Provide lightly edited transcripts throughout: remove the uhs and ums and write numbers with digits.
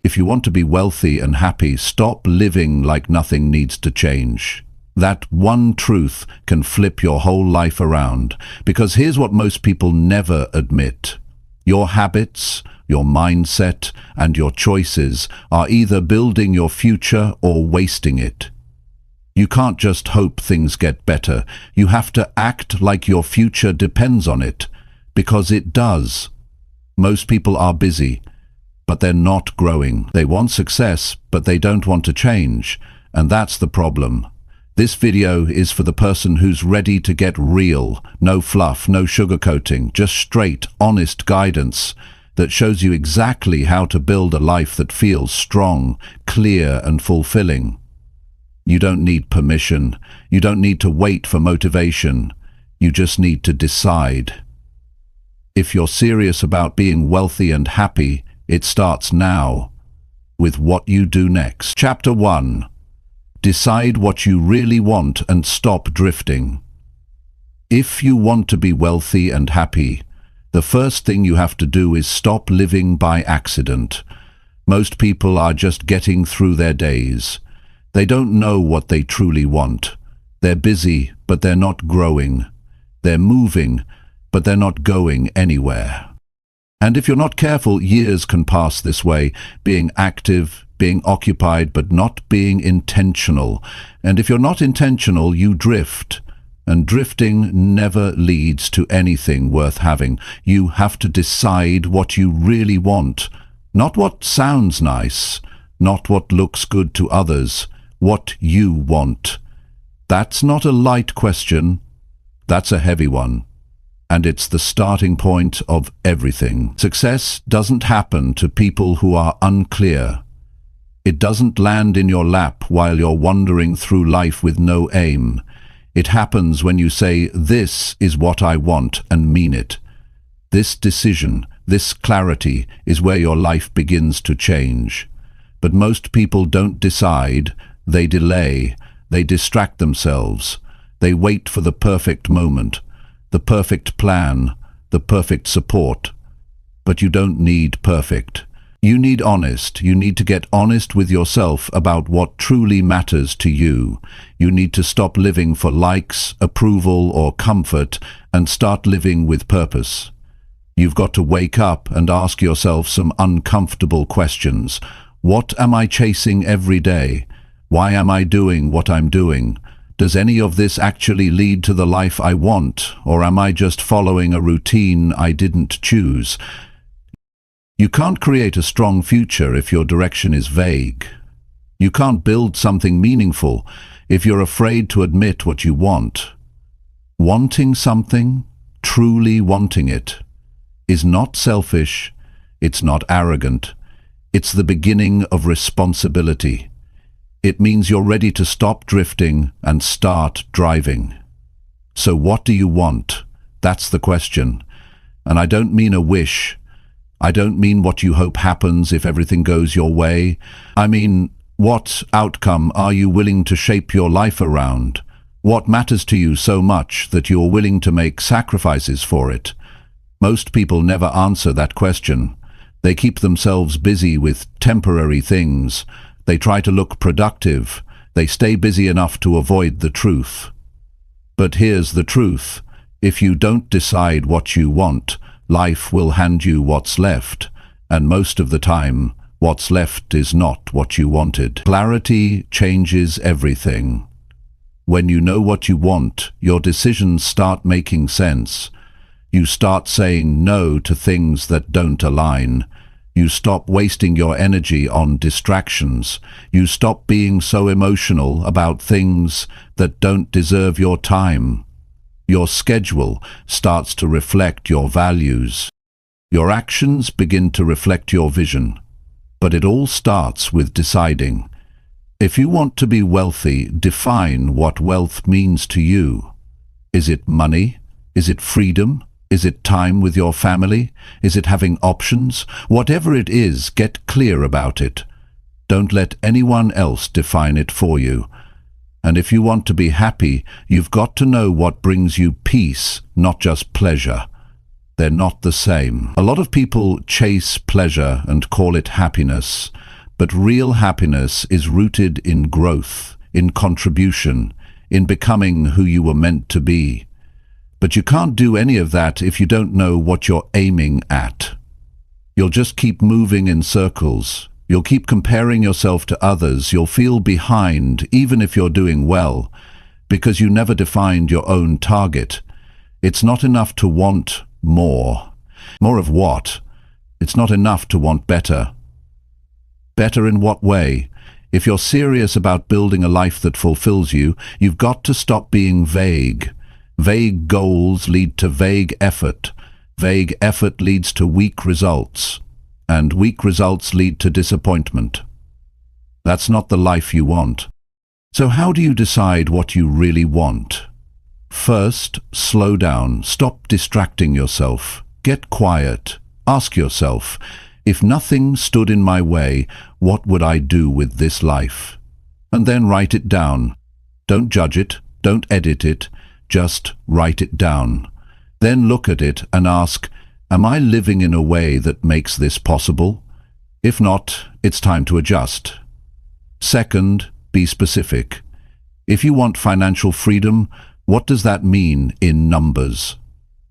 If you want to be wealthy and happy, stop living like nothing needs to change. That one truth can flip your whole life around, because here's what most people never admit. Your habits, your mindset, and your choices are either building your future or wasting it. You can't just hope things get better. You have to act like your future depends on it, because it does. Most people are busy, but they're not growing. They want success, but they don't want to change, and that's the problem. This video is for the person who's ready to get real. No fluff, no sugarcoating, just straight, honest guidance that shows you exactly how to build a life that feels strong, clear, and fulfilling. You don't need permission. You don't need to wait for motivation. You just need to decide. If you're serious about being wealthy and happy, it starts now, with what you do next. Chapter 1. Decide what you really want and stop drifting. If you want to be wealthy and happy, the first thing you have to do is stop living by accident. Most people are just getting through their days. They don't know what they truly want. They're busy, but they're not growing. They're moving, but they're not going anywhere. And if you're not careful, years can pass this way, being active, being occupied, but not being intentional. And if you're not intentional, you drift. And drifting never leads to anything worth having. You have to decide what you really want. Not what sounds nice, not what looks good to others. What you want. That's not a light question. That's a heavy one. And it's the starting point of everything. Success doesn't happen to people who are unclear. It doesn't land in your lap while you're wandering through life with no aim. It happens when you say, "This is what I want," and mean it. This decision, this clarity, is where your life begins to change. But most people don't decide. They delay, they distract themselves, they wait for the perfect moment, the perfect plan, the perfect support. But you don't need perfect. You need honest. You need to get honest with yourself about what truly matters to you. You need to stop living for likes, approval, or comfort and start living with purpose. You've got to wake up and ask yourself some uncomfortable questions. What am I chasing every day? Why am I doing what I'm doing? Does any of this actually lead to the life I want, or am I just following a routine I didn't choose? You can't create a strong future if your direction is vague. You can't build something meaningful if you're afraid to admit what you want. Wanting something, truly wanting it, is not selfish, it's not arrogant, it's the beginning of responsibility. It means you're ready to stop drifting and start driving. So what do you want? That's the question. And I don't mean a wish. I don't mean what you hope happens if everything goes your way. I mean, what outcome are you willing to shape your life around? What matters to you so much that you're willing to make sacrifices for it? Most people never answer that question. They keep themselves busy with temporary things. They try to look productive. They stay busy enough to avoid the truth. But here's the truth. If you don't decide what you want, life will hand you what's left. And most of the time, what's left is not what you wanted. Clarity changes everything. When you know what you want, your decisions start making sense. You start saying no to things that don't align. You stop wasting your energy on distractions. You stop being so emotional about things that don't deserve your time. Your schedule starts to reflect your values. Your actions begin to reflect your vision. But it all starts with deciding. If you want to be wealthy, define what wealth means to you. Is it money? Is it freedom? Is it time with your family? Is it having options? Whatever it is, get clear about it. Don't let anyone else define it for you. And if you want to be happy, you've got to know what brings you peace, not just pleasure. They're not the same. A lot of people chase pleasure and call it happiness. But real happiness is rooted in growth, in contribution, in becoming who you were meant to be. But you can't do any of that if you don't know what you're aiming at. You'll just keep moving in circles. You'll keep comparing yourself to others. You'll feel behind, even if you're doing well, because you never defined your own target. It's not enough to want more. More of what? It's not enough to want better. Better in what way? If you're serious about building a life that fulfills you, you've got to stop being vague. Vague goals lead to vague effort. Vague effort leads to weak results. And weak results lead to disappointment. That's not the life you want. So how do you decide what you really want? First, slow down. Stop distracting yourself. Get quiet. Ask yourself, if nothing stood in my way, what would I do with this life? And then write it down. Don't judge it. Don't edit it. Just write it down. Then look at it and ask, am I living in a way that makes this possible? If not, it's time to adjust. Second, be specific. If you want financial freedom, what does that mean in numbers?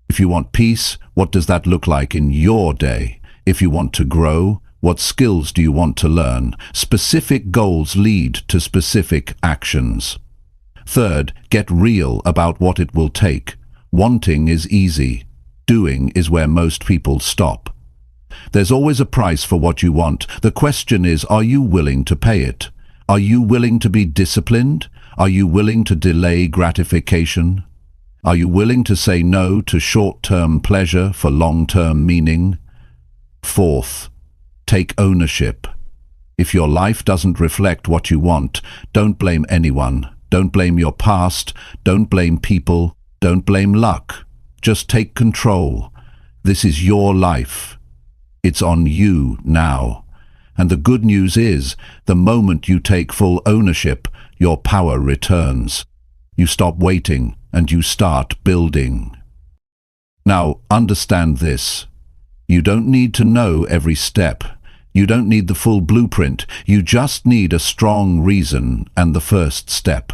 If you want peace, what does that look like in your day? If you want to grow, what skills do you want to learn? Specific goals lead to specific actions. Third, get real about what it will take. Wanting is easy. Doing is where most people stop. There's always a price for what you want. The question is, are you willing to pay it? Are you willing to be disciplined? Are you willing to delay gratification? Are you willing to say no to short-term pleasure for long-term meaning? Fourth, take ownership. If your life doesn't reflect what you want, don't blame anyone. Don't blame your past. Don't blame people. Don't blame luck. Just take control. This is your life. It's on you now. And the good news is, the moment you take full ownership, your power returns. You stop waiting and you start building. Now, understand this. You don't need to know every step. You don't need the full blueprint. You just need a strong reason and the first step.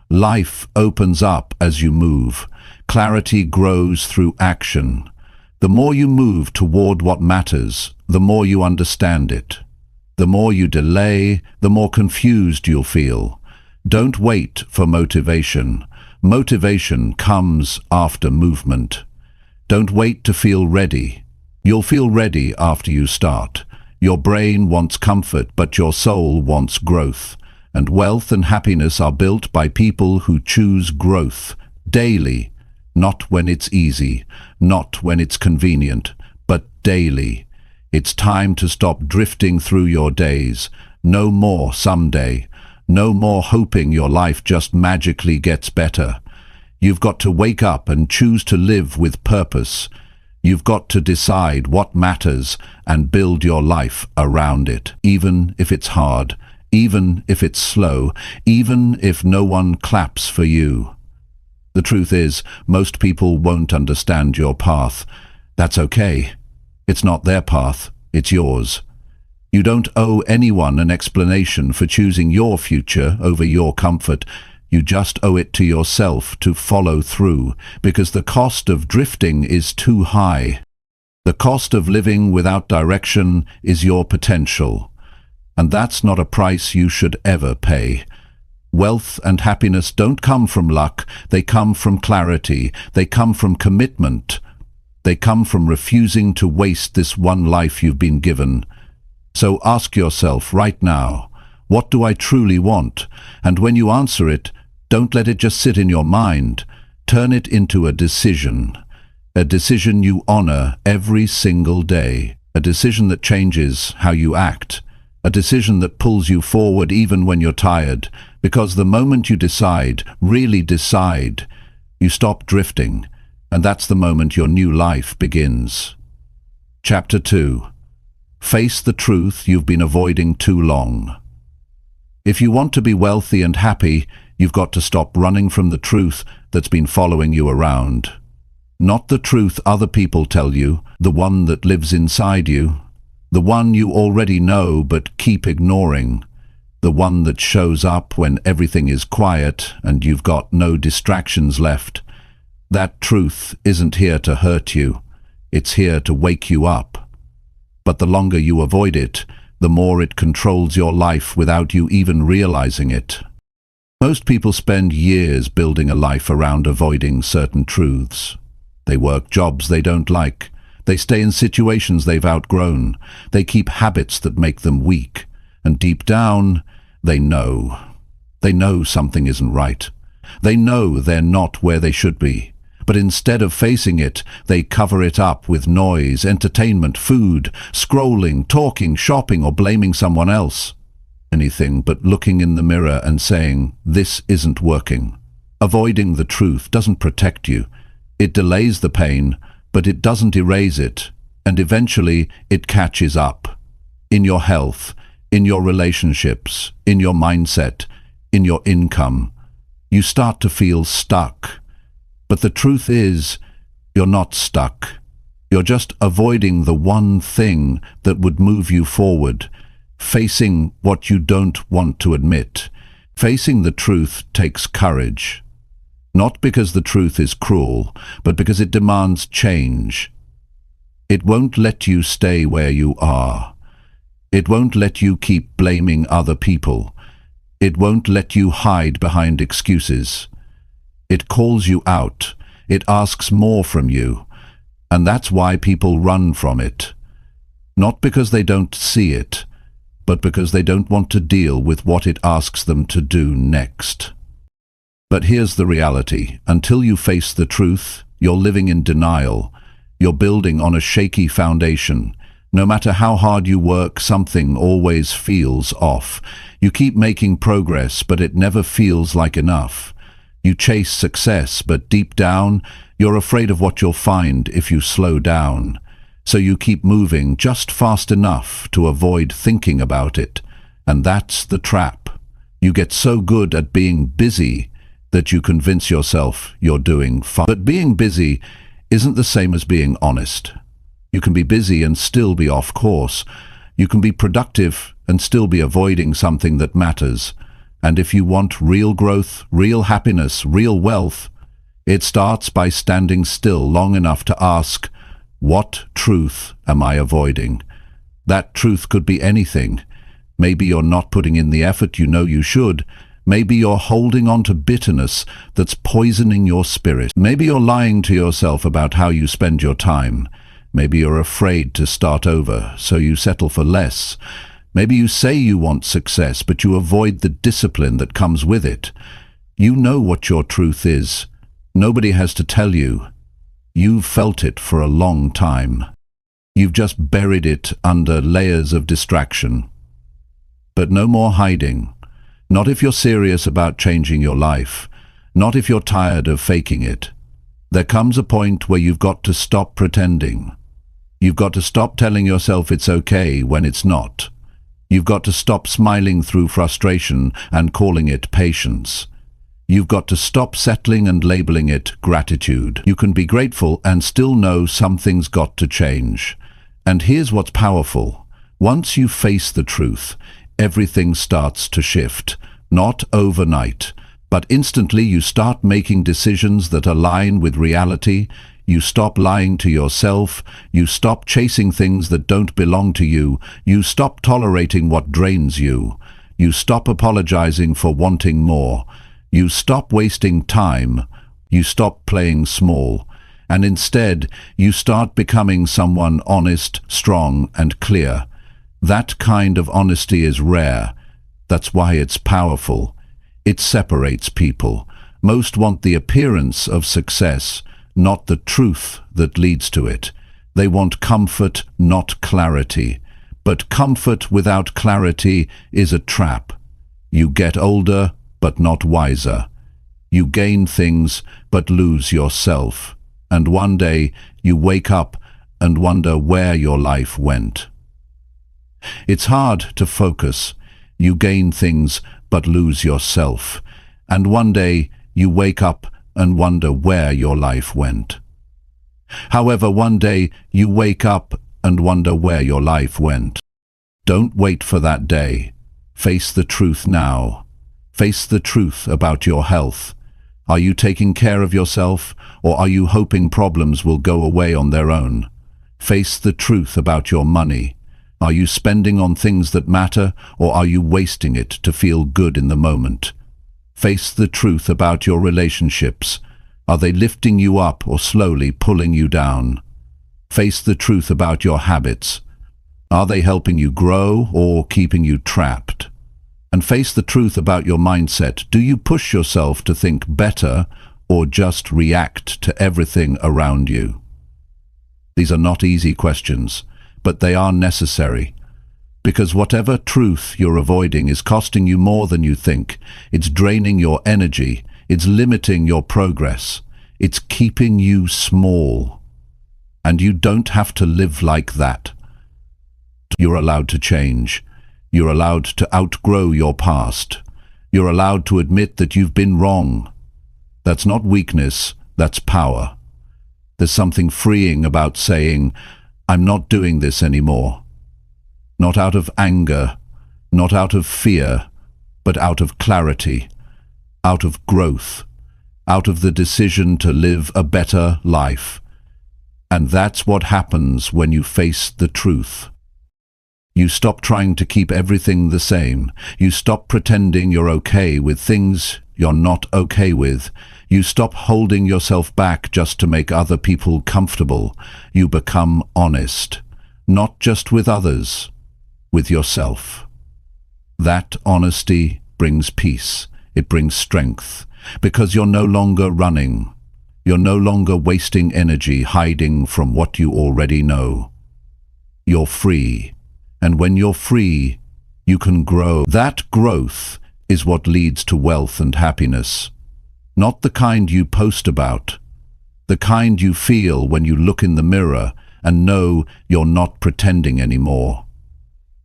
Life opens up as you move. Clarity grows through action. The more you move toward what matters, the more you understand it. The more you delay, the more confused you'll feel. Don't wait for motivation. Motivation comes after movement. Don't wait to feel ready. You'll feel ready after you start. Your brain wants comfort, but your soul wants growth. And wealth and happiness are built by people who choose growth daily, not when it's easy, not when it's convenient, but daily. It's time to stop drifting through your days. No more someday. No more hoping your life just magically gets better. You've got to wake up and choose to live with purpose. You've got to decide what matters and build your life around it, even if it's hard, even if it's slow, even if no one claps for you. The truth is, most people won't understand your path. That's okay. It's not their path, it's yours. You don't owe anyone an explanation for choosing your future over your comfort. You just owe it to yourself to follow through, because the cost of drifting is too high. The cost of living without direction is your potential. And that's not a price you should ever pay. Wealth and happiness don't come from luck, they come from clarity, they come from commitment. They come from refusing to waste this one life you've been given. So ask yourself right now, what do I truly want? And when you answer it, don't let it just sit in your mind. Turn it into a decision you honor every single day, a decision that changes how you act, a decision that pulls you forward even when you're tired, because the moment you decide, really decide, you stop drifting. And that's the moment your new life begins. Chapter 2. Face the truth you've been avoiding too long. If you want to be wealthy and happy, you've got to stop running from the truth that's been following you around. Not the truth other people tell you, the one that lives inside you. the one you already know but keep ignoring, the one that shows up when everything is quiet and you've got no distractions left. That truth isn't here to hurt you, it's here to wake you up. But the longer you avoid it, the more it controls your life without you even realizing it. Most people spend years building a life around avoiding certain truths. They work jobs they don't like. They stay in situations they've outgrown. They keep habits that make them weak. And deep down, they know. They know something isn't right. They know they're not where they should be. But instead of facing it, they cover it up with noise, entertainment, food, scrolling, talking, shopping, or blaming someone else. Anything but looking in the mirror and saying, "This isn't working." Avoiding the truth doesn't protect you. It delays the pain, but it doesn't erase it, and eventually it catches up. In your health, in your relationships, in your mindset, in your income. You start to feel stuck. But the truth is, you're not stuck. You're just avoiding the one thing that would move you forward, facing what you don't want to admit. Facing the truth takes courage. Not because the truth is cruel, but because it demands change. It won't let you stay where you are. It won't let you keep blaming other people. It won't let you hide behind excuses. It calls you out. It asks more from you. And that's why people run from it. Not because they don't see it, but because they don't want to deal with what it asks them to do next. But here's the reality. Until you face the truth, you're living in denial. You're building on a shaky foundation. No matter how hard you work, something always feels off. You keep making progress, but it never feels like enough. You chase success, but deep down, you're afraid of what you'll find if you slow down. So you keep moving just fast enough to avoid thinking about it. And that's the trap. You get so good at being busy that you convince yourself you're doing fine. But being busy isn't the same as being honest. You can be busy and still be off course. You can be productive and still be avoiding something that matters. And if you want real growth, real happiness, real wealth, it starts by standing still long enough to ask, what truth am I avoiding? That truth could be anything. Maybe you're not putting in the effort you know you should. Maybe you're holding on to bitterness that's poisoning your spirit. Maybe you're lying to yourself about how you spend your time. Maybe you're afraid to start over, so you settle for less. Maybe you say you want success, but you avoid the discipline that comes with it. You know what your truth is. Nobody has to tell you. You've felt it for a long time. You've just buried it under layers of distraction. But no more hiding. Not if you're serious about changing your life. Not if you're tired of faking it. There comes a point where you've got to stop pretending. You've got to stop telling yourself it's okay when it's not. You've got to stop smiling through frustration and calling it patience. You've got to stop settling and labeling it gratitude. You can be grateful and still know something's got to change. And here's what's powerful. Once you face the truth, everything starts to shift. Not overnight, but instantly you start making decisions that align with reality. You stop lying to yourself. You stop chasing things that don't belong to you. You stop tolerating what drains you. You stop apologizing for wanting more. You stop wasting time. You stop playing small. And instead, you start becoming someone honest, strong, and clear. That kind of honesty is rare. That's why it's powerful. It separates people. Most want the appearance of success, not the truth that leads to it. They want comfort, not clarity. But comfort without clarity is a trap. You get older, but not wiser. You gain things, but lose yourself. And one day, you wake up and wonder where your life went. It's hard to focus. You gain things, but lose yourself. And one day, you wake up and wonder where your life went. However, one day you wake up and wonder where your life went. Don't wait for that day. Face the truth now. Face the truth about your health. Are you taking care of yourself, or are you hoping problems will go away on their own? Face the truth about your money. Are you spending on things that matter, or are you wasting it to feel good in the moment? Face the truth about your relationships. Are they lifting you up or slowly pulling you down? Face the truth about your habits. Are they helping you grow or keeping you trapped? And face the truth about your mindset. Do you push yourself to think better or just react to everything around you? These are not easy questions, but they are necessary. Because whatever truth you're avoiding is costing you more than you think. It's draining your energy. It's limiting your progress. It's keeping you small. And you don't have to live like that. You're allowed to change. You're allowed to outgrow your past. You're allowed to admit that you've been wrong. That's not weakness, that's power. There's something freeing about saying, I'm not doing this anymore. Not out of anger, not out of fear, but out of clarity, out of growth, out of the decision to live a better life. And that's what happens when you face the truth. You stop trying to keep everything the same. You stop pretending you're okay with things you're not okay with. You stop holding yourself back just to make other people comfortable. You become honest, not just with others, with yourself. That honesty brings peace. It brings strength, because you're no longer running. You're no longer wasting energy hiding from what you already know. You're free. And when you're free, you can grow. That growth is what leads to wealth and happiness. Not the kind you post about, the kind you feel when you look in the mirror and know you're not pretending anymore.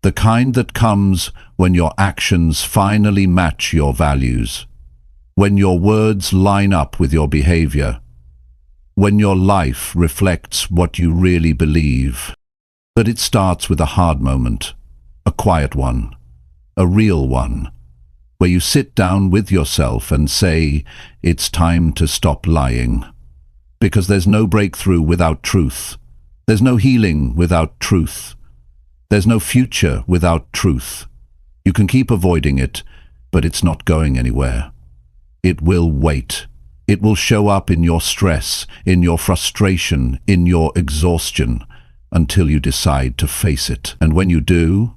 The kind that comes when your actions finally match your values, when your words line up with your behavior, when your life reflects what you really believe. But it starts with a hard moment, a quiet one, a real one, where you sit down with yourself and say, it's time to stop lying. Because there's no breakthrough without truth. There's no healing without truth. There's no future without truth. You can keep avoiding it, but it's not going anywhere. It will wait. It will show up in your stress, in your frustration, in your exhaustion, until you decide to face it. And when you do,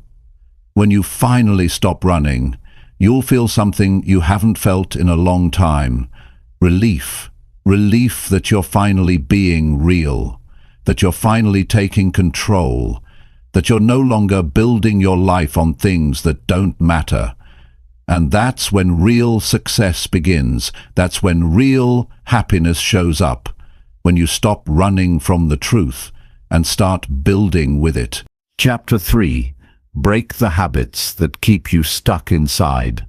when you finally stop running, you'll feel something you haven't felt in a long time. Relief. Relief that you're finally being real, that you're finally taking control, that you're no longer building your life on things that don't matter. And that's when real success begins. That's when real happiness shows up, when you stop running from the truth and start building with it. Chapter 3. Break the habits that keep you stuck inside.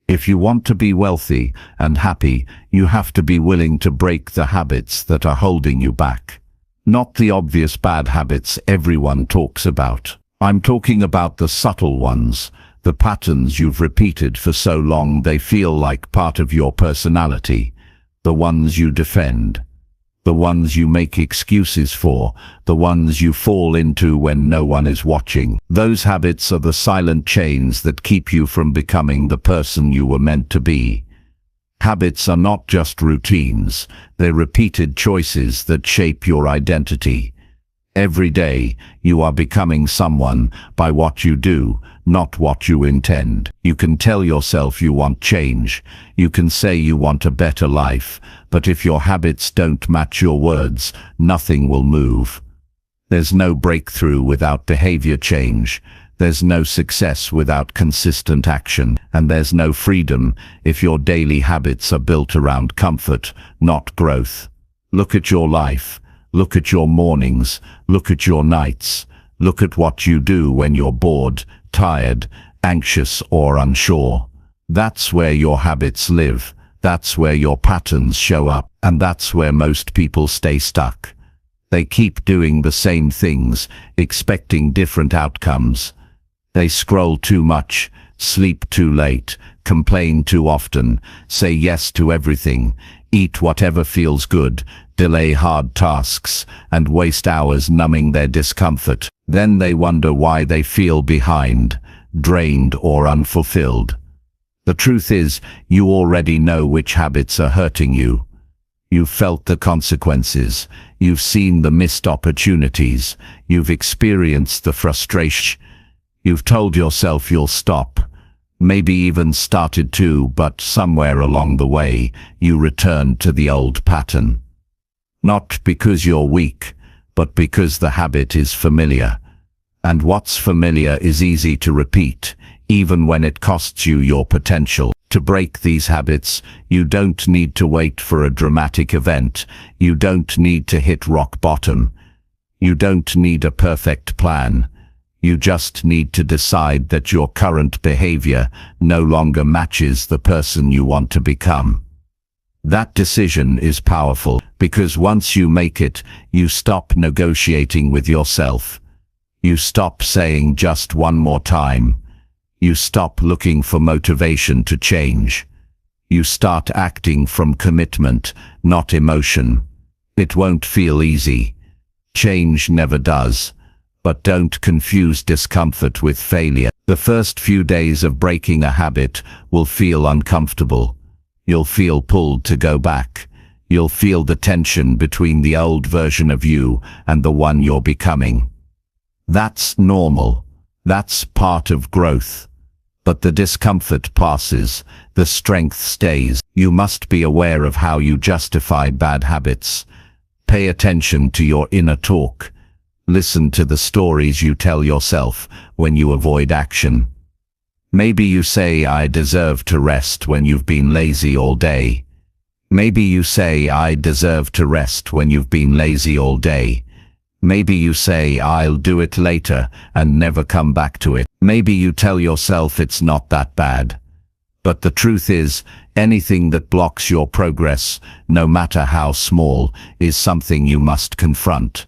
If you want to be wealthy and happy, you have to be willing to break the habits that are holding you back. Not the obvious bad habits everyone talks about. I'm talking about the subtle ones, the patterns you've repeated for so long they feel like part of your personality, the ones you defend, the ones you make excuses for, the ones you fall into when no one is watching. Those habits are the silent chains that keep you from becoming the person you were meant to be. Habits are not just routines, they're repeated choices that shape your identity. Every day, you are becoming someone by what you do, not what you intend. You can tell yourself you want change. You can say you want a better life, but if your habits don't match your words, nothing will move. There's no breakthrough without behavior change. There's no success without consistent action. And there's no freedom if your daily habits are built around comfort, not growth. Look at your life. Look at your mornings. Look at your nights. Look at what you do when you're bored, tired, anxious, or unsure. That's where your habits live. That's where your patterns show up. And that's where most people stay stuck. They keep doing the same things, expecting different outcomes. They scroll too much, sleep too late, complain too often, say yes to everything, eat whatever feels good, delay hard tasks, and waste hours numbing their discomfort. Then they wonder why they feel behind, drained, or unfulfilled. The truth is, you already know which habits are hurting you. You've felt the consequences, you've seen the missed opportunities, you've experienced the frustration. You've told yourself you'll stop, maybe even started to, but somewhere along the way, you returned to the old pattern. Not because you're weak, but because the habit is familiar. And what's familiar is easy to repeat, even when it costs you your potential. To break these habits, you don't need to wait for a dramatic event. You don't need to hit rock bottom. You don't need a perfect plan. You just need to decide that your current behavior no longer matches the person you want to become. That decision is powerful, because once you make it, you stop negotiating with yourself. You stop saying just one more time. You stop looking for motivation to change. You start acting from commitment, not emotion. It won't feel easy. Change never does. But don't confuse discomfort with failure. The first few days of breaking a habit will feel uncomfortable. You'll feel pulled to go back. You'll feel the tension between the old version of you and the one you're becoming. That's normal. That's part of growth. But the discomfort passes, the strength stays. You must be aware of how you justify bad habits. Pay attention to your inner talk. Listen to the stories you tell yourself when you avoid action. Maybe you say, "I deserve to rest," when you've been lazy all day. Maybe you say, "I deserve to rest," when you've been lazy all day. Maybe you say, "I'll do it later," and never come back to it. Maybe you tell yourself it's not that bad. But the truth is, anything that blocks your progress, no matter how small, is something you must confront.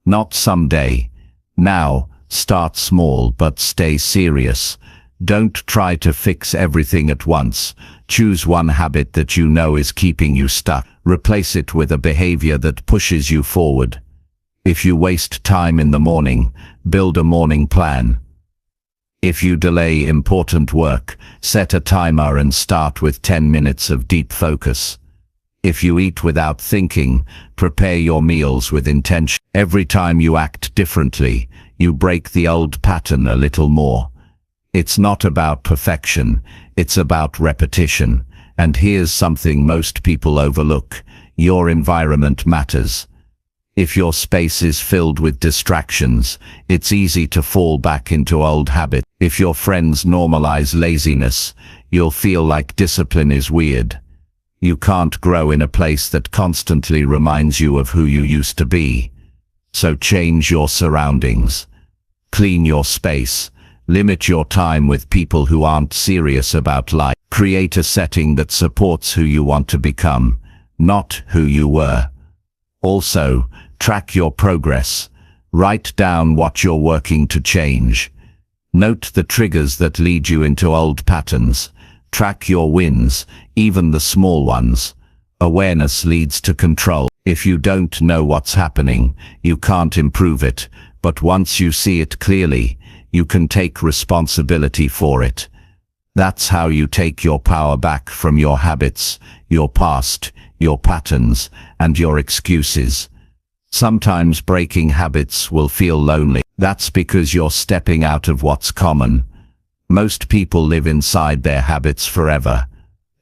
Not someday. Now. Start small, but stay serious. Don't try to fix everything at once. Choose one habit that you know is keeping you stuck. Replace it with a behavior that pushes you forward. If you waste time in the morning, build a morning plan. If you delay important work, set a timer and start with 10 minutes of deep focus. If you eat without thinking, prepare your meals with intention. Every time you act differently, you break the old pattern a little more. It's not about perfection, it's about repetition. And here's something most people overlook: your environment matters. If your space is filled with distractions, it's easy to fall back into old habits. If your friends normalize laziness, you'll feel like discipline is weird. You can't grow in a place that constantly reminds you of who you used to be. So change your surroundings. Clean your space. Limit your time with people who aren't serious about life. Create a setting that supports who you want to become, not who you were. Also, track your progress. Write down what you're working to change. Note the triggers that lead you into old patterns. Track your wins, even the small ones. Awareness leads to control. If you don't know what's happening, you can't improve it. But once you see it clearly, you can take responsibility for it. That's how you take your power back from your habits, your past, your patterns, and your excuses. Sometimes breaking habits will feel lonely. That's because you're stepping out of what's common. Most people live inside their habits forever.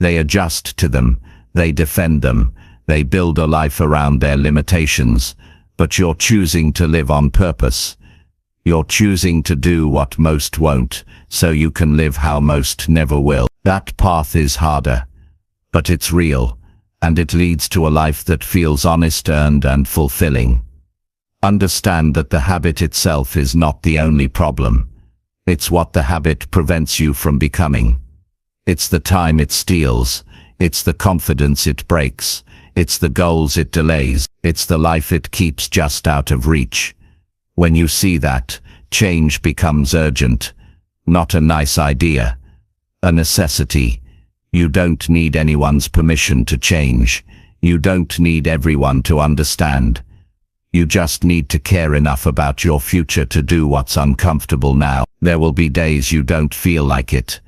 They adjust to them, they defend them, they build a life around their limitations. But you're choosing to live on purpose. You're choosing to do what most won't, so you can live how most never will. That path is harder, but it's real, and it leads to a life that feels honest, earned, and fulfilling. Understand that the habit itself is not the only problem. It's what the habit prevents you from becoming. It's the time it steals. It's the confidence it breaks. It's the goals it delays. It's the life it keeps just out of reach. When you see that, change becomes urgent. Not a nice idea. A necessity. You don't need anyone's permission to change. You don't need everyone to understand. You just need to care enough about your future to do what's uncomfortable now. There will be days you don't feel like it.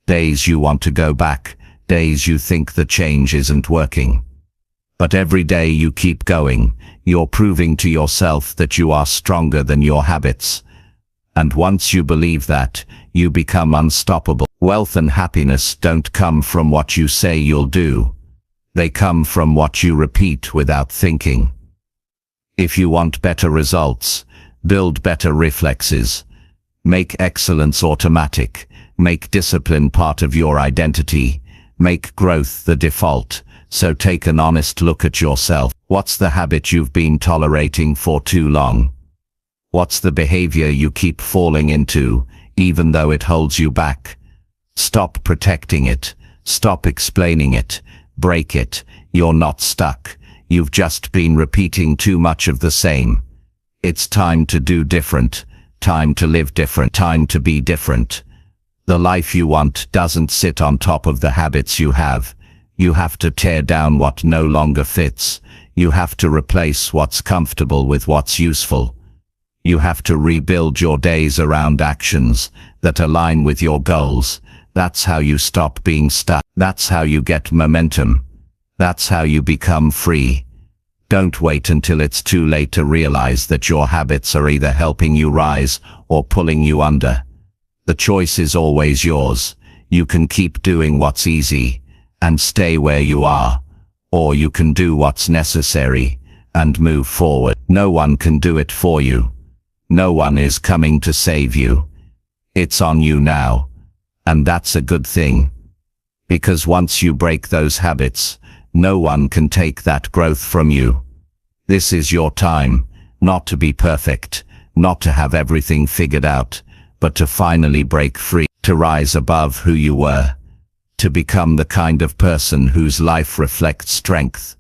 Days you want to go back. Days you think the change isn't working. But every day you keep going, you're proving to yourself that you are stronger than your habits. And once you believe that, you become unstoppable. Wealth and happiness don't come from what you say you'll do. They come from what you repeat without thinking. If you want better results, build better reflexes. Make excellence automatic. Make discipline part of your identity. Make growth the default. So take an honest look at yourself. What's the habit you've been tolerating for too long? What's the behavior you keep falling into, even though it holds you back? Stop protecting it. Stop explaining it. Break it. You're not stuck. You've just been repeating too much of the same. It's time to do different. Time to live different. Time to be different. The life you want doesn't sit on top of the habits you have. You have to tear down what no longer fits. You have to replace what's comfortable with what's useful. You have to rebuild your days around actions that align with your goals. That's how you stop being stuck. That's how you get momentum. That's how you become free. Don't wait until it's too late to realize that your habits are either helping you rise or pulling you under. The choice is always yours. You can keep doing what's easy and stay where you are, or you can do what's necessary and move forward. No one can do it for you. No one is coming to save you. It's on you now, and that's a good thing. Because once you break those habits, no one can take that growth from you. This is your time, not to be perfect, not to have everything figured out, but to finally break free, to rise above who you were, to become the kind of person whose life reflects strength,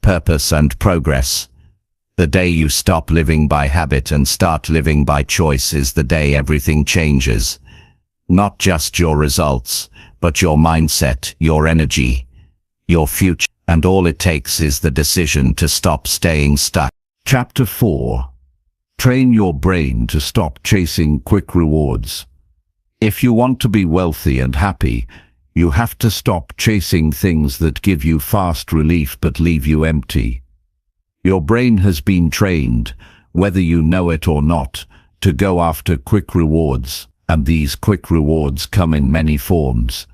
purpose and progress. The day you stop living by habit and start living by choice is the day everything changes. Not just your results, but your mindset, your energy, your future. And all it takes is the decision to stop staying stuck. Chapter 4. Train your brain to stop chasing quick rewards. If you want to be wealthy and happy, you have to stop chasing things that give you fast relief but leave you empty. Your brain has been trained, whether you know it or not, to go after quick rewards, and these quick rewards come in many forms.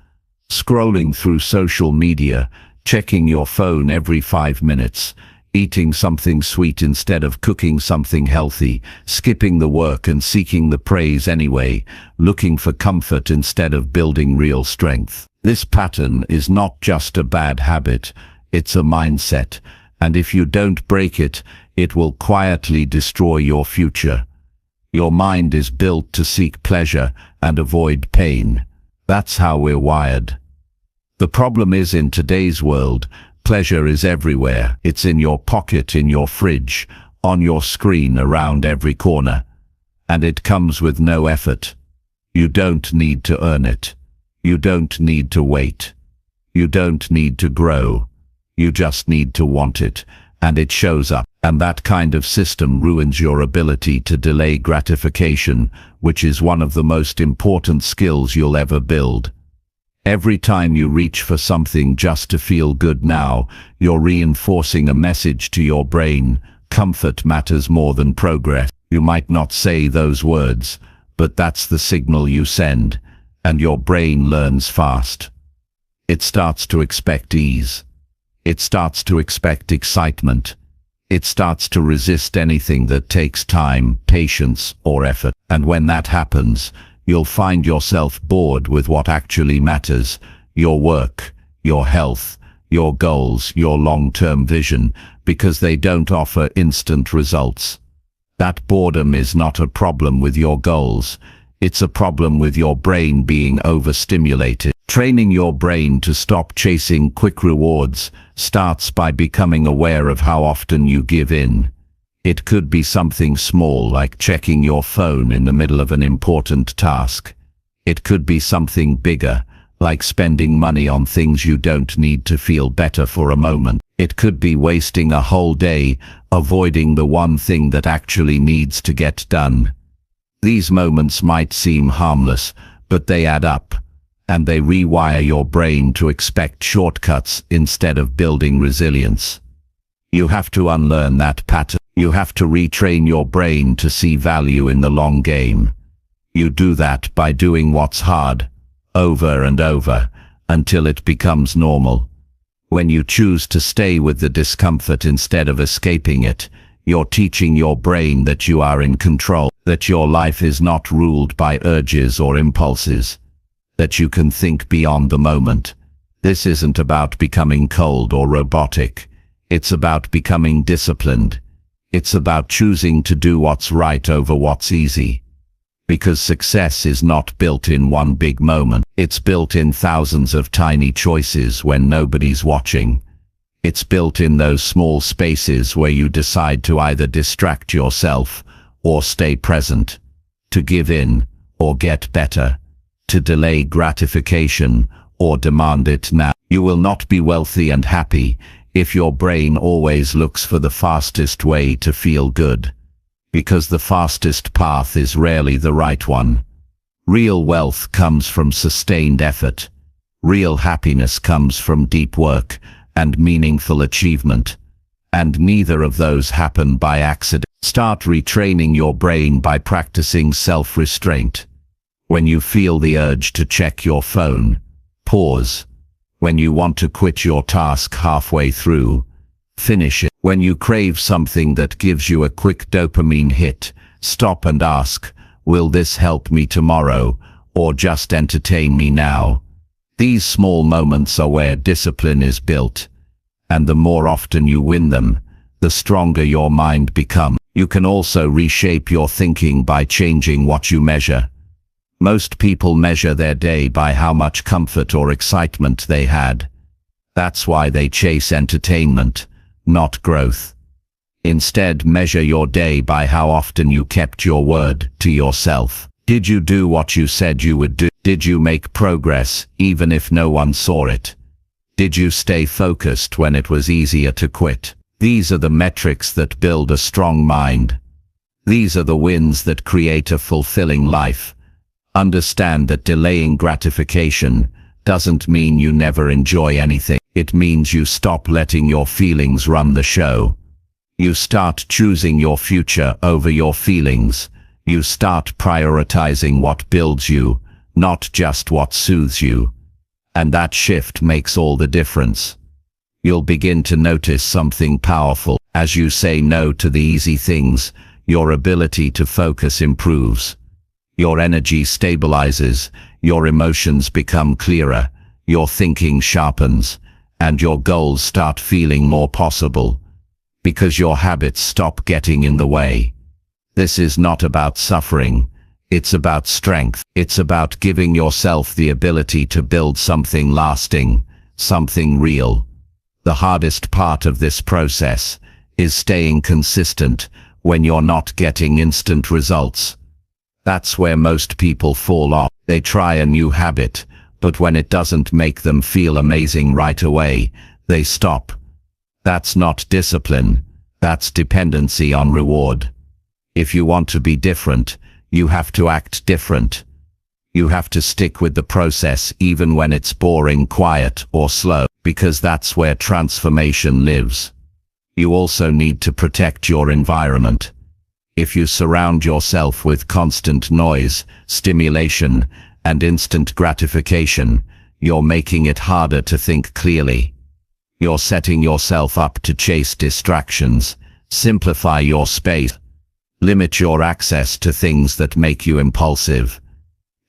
Scrolling through social media, checking your phone every 5 minutes, eating something sweet instead of cooking something healthy, skipping the work and seeking the praise anyway, looking for comfort instead of building real strength. This pattern is not just a bad habit, it's a mindset, and if you don't break it, it will quietly destroy your future. Your mind is built to seek pleasure and avoid pain. That's how we're wired. The problem is, in today's world, pleasure is everywhere. It's in your pocket, in your fridge, on your screen, around every corner. And it comes with no effort. You don't need to earn it. You don't need to wait. You don't need to grow. You just need to want it, and it shows up. And that kind of system ruins your ability to delay gratification, which is one of the most important skills you'll ever build. Every time you reach for something just to feel good now, you're reinforcing a message to your brain: comfort matters more than progress. You might not say those words, but that's the signal you send, and your brain learns fast. It starts to expect ease. It starts to expect excitement. It starts to resist anything that takes time, patience, or effort. And when that happens, you'll find yourself bored with what actually matters: your work, your health, your goals, your long-term vision, because they don't offer instant results. That boredom is not a problem with your goals. It's a problem with your brain being overstimulated. Training your brain to stop chasing quick rewards starts by becoming aware of how often you give in. It could be something small like checking your phone in the middle of an important task. It could be something bigger, like spending money on things you don't need to feel better for a moment. It could be wasting a whole day avoiding the one thing that actually needs to get done. These moments might seem harmless, but they add up, and they rewire your brain to expect shortcuts instead of building resilience. You have to unlearn that pattern. You have to retrain your brain to see value in the long game. You do that by doing what's hard, over and over, until it becomes normal. When you choose to stay with the discomfort instead of escaping it, you're teaching your brain that you are in control, that your life is not ruled by urges or impulses, that you can think beyond the moment. This isn't about becoming cold or robotic. It's about becoming disciplined. It's about choosing to do what's right over what's easy. Because success is not built in one big moment. It's built in thousands of tiny choices when nobody's watching. It's built in those small spaces where you decide to either distract yourself or stay present, to give in or get better, to delay gratification or demand it now. You will not be wealthy and happy if your brain always looks for the fastest way to feel good, because the fastest path is rarely the right one. Real wealth comes from sustained effort. Real happiness comes from deep work and meaningful achievement, and neither of those happen by accident. Start retraining your brain by practicing self-restraint. When you feel the urge to check your phone, pause. When you want to quit your task halfway through, finish it. When you crave something that gives you a quick dopamine hit, stop and ask, will this help me tomorrow, or just entertain me now? These small moments are where discipline is built, and the more often you win them, the stronger your mind becomes. You can also reshape your thinking by changing what you measure. Most people measure their day by how much comfort or excitement they had. That's why they chase entertainment, not growth. Instead, measure your day by how often you kept your word to yourself. Did you do what you said you would do? Did you make progress even if no one saw it? Did you stay focused when it was easier to quit? These are the metrics that build a strong mind. These are the wins that create a fulfilling life. Understand that delaying gratification doesn't mean you never enjoy anything. It means you stop letting your feelings run the show. You start choosing your future over your feelings. You start prioritizing what builds you, not just what soothes you. And that shift makes all the difference. You'll begin to notice something powerful. As you say no to the easy things, your ability to focus improves. Your energy stabilizes, your emotions become clearer, your thinking sharpens, and your goals start feeling more possible, because your habits stop getting in the way. This is not about suffering, it's about strength. It's about giving yourself the ability to build something lasting, something real. The hardest part of this process is staying consistent when you're not getting instant results. That's where most people fall off. They try a new habit, but when it doesn't make them feel amazing right away, they stop. That's not discipline, that's dependency on reward. If you want to be different, you have to act different. You have to stick with the process even when it's boring, quiet, or slow, because that's where transformation lives. You also need to protect your environment. If you surround yourself with constant noise, stimulation, and instant gratification, you're making it harder to think clearly. You're setting yourself up to chase distractions. Simplify your space. Limit your access to things that make you impulsive.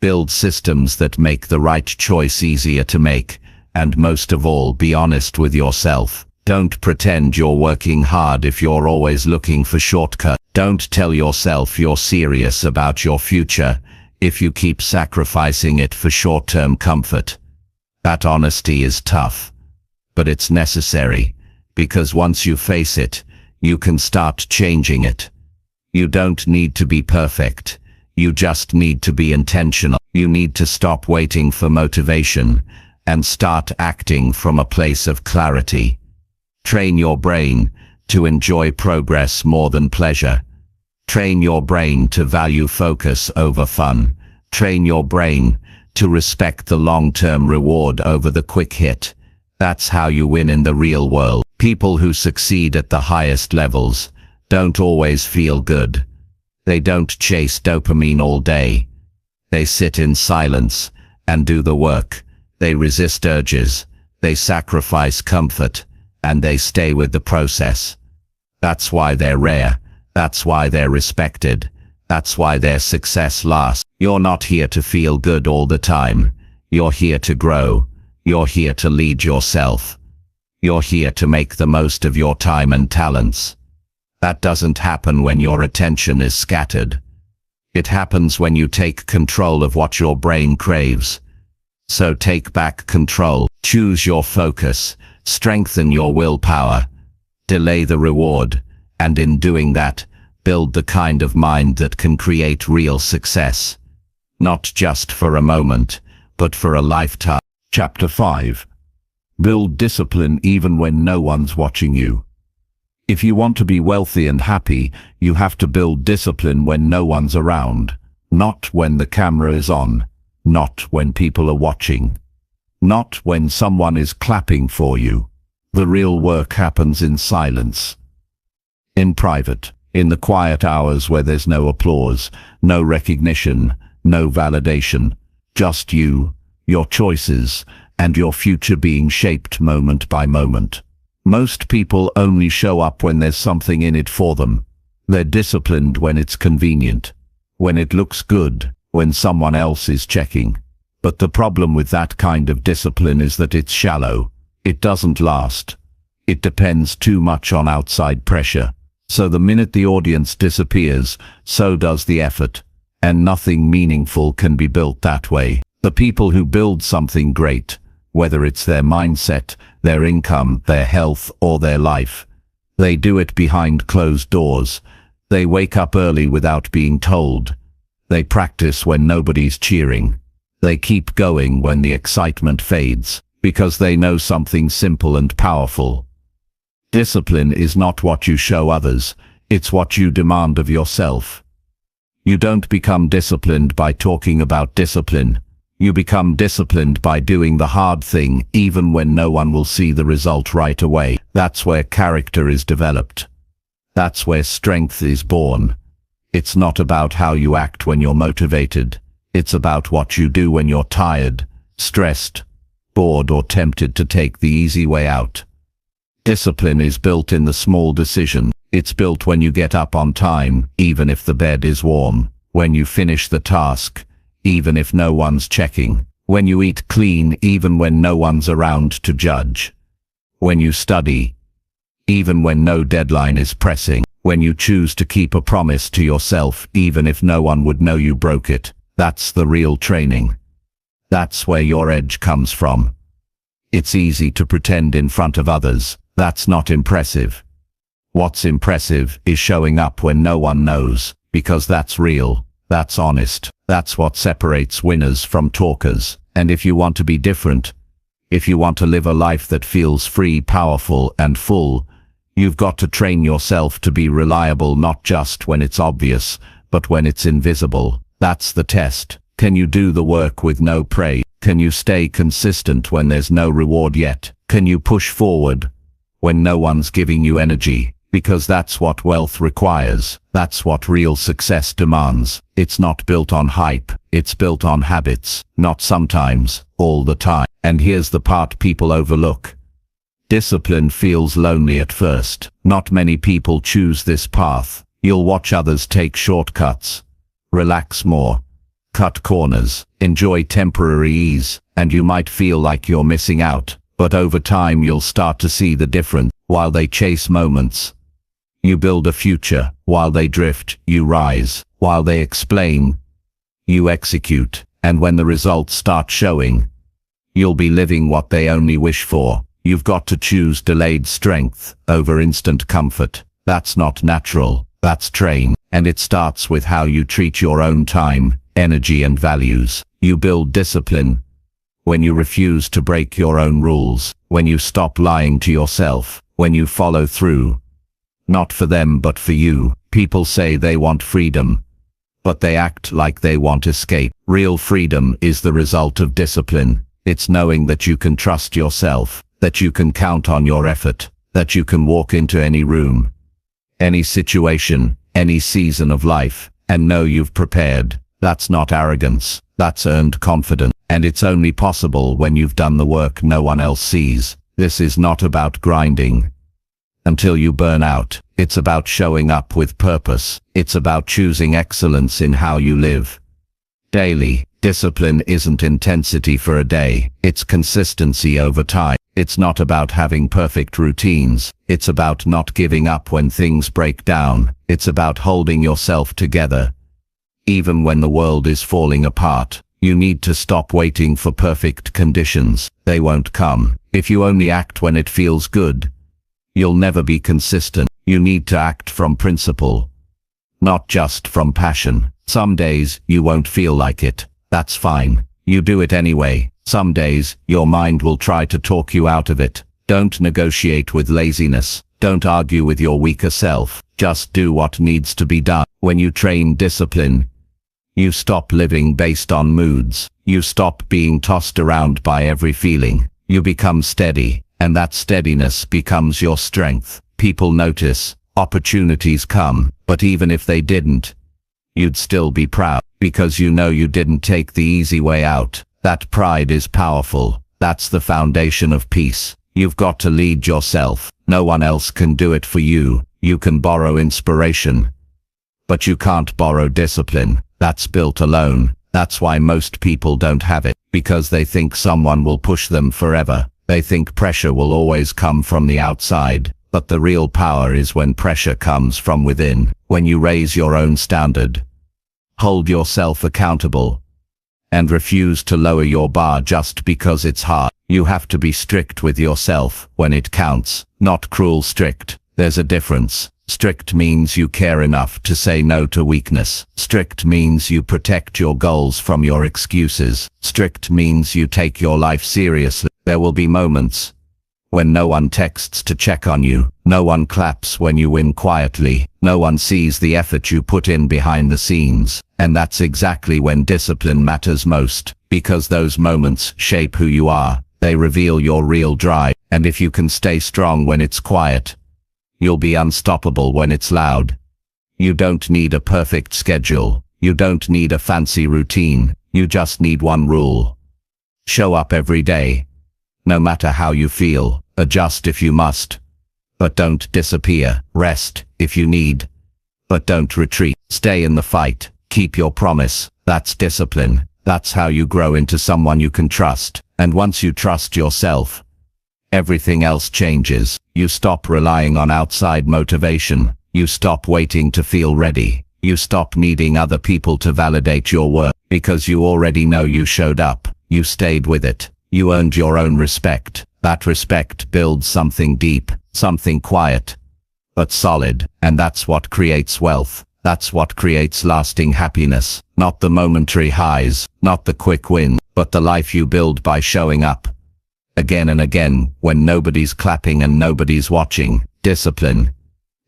Build systems that make the right choice easier to make, and most of all, be honest with yourself. Don't pretend you're working hard if you're always looking for shortcuts. Don't tell yourself you're serious about your future if you keep sacrificing it for short-term comfort. That honesty is tough, but it's necessary, because once you face it, you can start changing it. You don't need to be perfect. You just need to be intentional. You need to stop waiting for motivation and start acting from a place of clarity. Train your brain to enjoy progress more than pleasure. Train your brain to value focus over fun. Train your brain to respect the long-term reward over the quick hit. That's how you win in the real world. People who succeed at the highest levels don't always feel good. They don't chase dopamine all day. They sit in silence and do the work. They resist urges. They sacrifice comfort, and they stay with the process. That's why they're rare. That's why they're respected. That's why their success lasts. You're not here to feel good all the time. You're here to grow. You're here to lead yourself. You're here to make the most of your time and talents. That doesn't happen when your attention is scattered. It happens when you take control of what your brain craves. So take back control. Choose your focus. Strengthen your willpower. Delay the reward. And in doing that, build the kind of mind that can create real success. Not just for a moment, but for a lifetime. Chapter 5. Build discipline even when no one's watching you. If you want to be wealthy and happy, you have to build discipline when no one's around. Not when the camera is on. Not when people are watching. Not when someone is clapping for you. The real work happens in silence. In private, in the quiet hours where there's no applause, no recognition, no validation. Just you, your choices, and your future being shaped moment by moment. Most people only show up when there's something in it for them. They're disciplined when it's convenient, when it looks good, when someone else is checking. But the problem with that kind of discipline is that it's shallow. It doesn't last. It depends too much on outside pressure. So the minute the audience disappears, so does the effort. And nothing meaningful can be built that way. The people who build something great, whether it's their mindset, their income, their health, or their life, they do it behind closed doors. They wake up early without being told. They practice when nobody's cheering. They keep going when the excitement fades, because they know something simple and powerful. Discipline is not what you show others, it's what you demand of yourself. You don't become disciplined by talking about discipline. You become disciplined by doing the hard thing even when no one will see the result right away. That's where character is developed. That's where strength is born. It's not about how you act when you're motivated. It's about what you do when you're tired, stressed, bored, or tempted to take the easy way out. Discipline is built in the small decision. It's built when you get up on time, even if the bed is warm. When you finish the task, even if no one's checking. When you eat clean, even when no one's around to judge. When you study, even when no deadline is pressing. When you choose to keep a promise to yourself, even if no one would know you broke it. That's the real training. That's where your edge comes from. It's easy to pretend in front of others. That's not impressive. What's impressive is showing up when no one knows, because that's real, that's honest. That's what separates winners from talkers. And if you want to be different, if you want to live a life that feels free, powerful, and full, you've got to train yourself to be reliable, not just when it's obvious, but when it's invisible. That's the test. Can you do the work with no praise? Can you stay consistent when there's no reward yet? Can you push forward when no one's giving you energy? Because that's what wealth requires. That's what real success demands. It's not built on hype. It's built on habits. Not sometimes, all the time. And here's the part people overlook. Discipline feels lonely at first. Not many people choose this path. You'll watch others take shortcuts, relax more, cut corners, enjoy temporary ease, and you might feel like you're missing out. But over time you'll start to see the difference. While they chase moments, you build a future. While they drift, you rise. While they explain, you execute. And when the results start showing, you'll be living what they only wish for. You've got to choose delayed strength over instant comfort. That's not natural, that's trained. And it starts with how you treat your own time, energy and values. You build discipline when you refuse to break your own rules, when you stop lying to yourself, when you follow through. Not for them but for you. People say they want freedom, but they act like they want escape. Real freedom is the result of discipline. It's knowing that you can trust yourself, that you can count on your effort, that you can walk into any room, any situation, any season of life, and know you've prepared. That's not arrogance, that's earned confidence. And it's only possible when you've done the work no one else sees. This is not about grinding until you burn out. It's about showing up with purpose. It's about choosing excellence in how you live daily. Discipline isn't intensity for a day, it's consistency over time. It's not about having perfect routines, it's about not giving up when things break down. It's about holding yourself together even when the world is falling apart. You need to stop waiting for perfect conditions. They won't come. If you only act when it feels good, you'll never be consistent. You need to act from principle, not just from passion. Some days you won't feel like it. That's fine. You do it anyway. Some days your mind will try to talk you out of it. Don't negotiate with laziness. Don't argue with your weaker self. Just do what needs to be done. When you train discipline, you stop living based on moods. You stop being tossed around by every feeling. You become steady, and that steadiness becomes your strength. People notice, opportunities come, but even if they didn't, you'd still be proud, because you know you didn't take the easy way out. That pride is powerful. That's the foundation of peace. You've got to lead yourself. No one else can do it for you. You can borrow inspiration, but you can't borrow discipline. That's built alone. That's why most people don't have it, because they think someone will push them forever. They think pressure will always come from the outside, but the real power is when pressure comes from within. When you raise your own standard, hold yourself accountable, and refuse to lower your bar just because it's hard. You have to be strict with yourself when it counts, not cruel strict. There's a difference. Strict means you care enough to say no to weakness. Strict means you protect your goals from your excuses. Strict means you take your life seriously. There will be moments when no one texts to check on you. No one claps when you win quietly. No one sees the effort you put in behind the scenes. And that's exactly when discipline matters most, because those moments shape who you are. They reveal your real drive. And if you can stay strong when it's quiet, you'll be unstoppable when it's loud. You don't need a perfect schedule. You don't need a fancy routine. You just need one rule. Show up every day. No matter how you feel. Adjust if you must, but don't disappear. Rest if you need, but don't retreat. Stay in the fight. Keep your promise. That's discipline. That's how you grow into someone you can trust. And once you trust yourself, everything else changes. You stop relying on outside motivation. You stop waiting to feel ready. You stop needing other people to validate your work, because you already know you showed up. You stayed with it. You earned your own respect. That respect builds something deep, something quiet, but solid. And that's what creates wealth. That's what creates lasting happiness. Not the momentary highs, not the quick win, but the life you build by showing up again and again, when nobody's clapping and nobody's watching. Discipline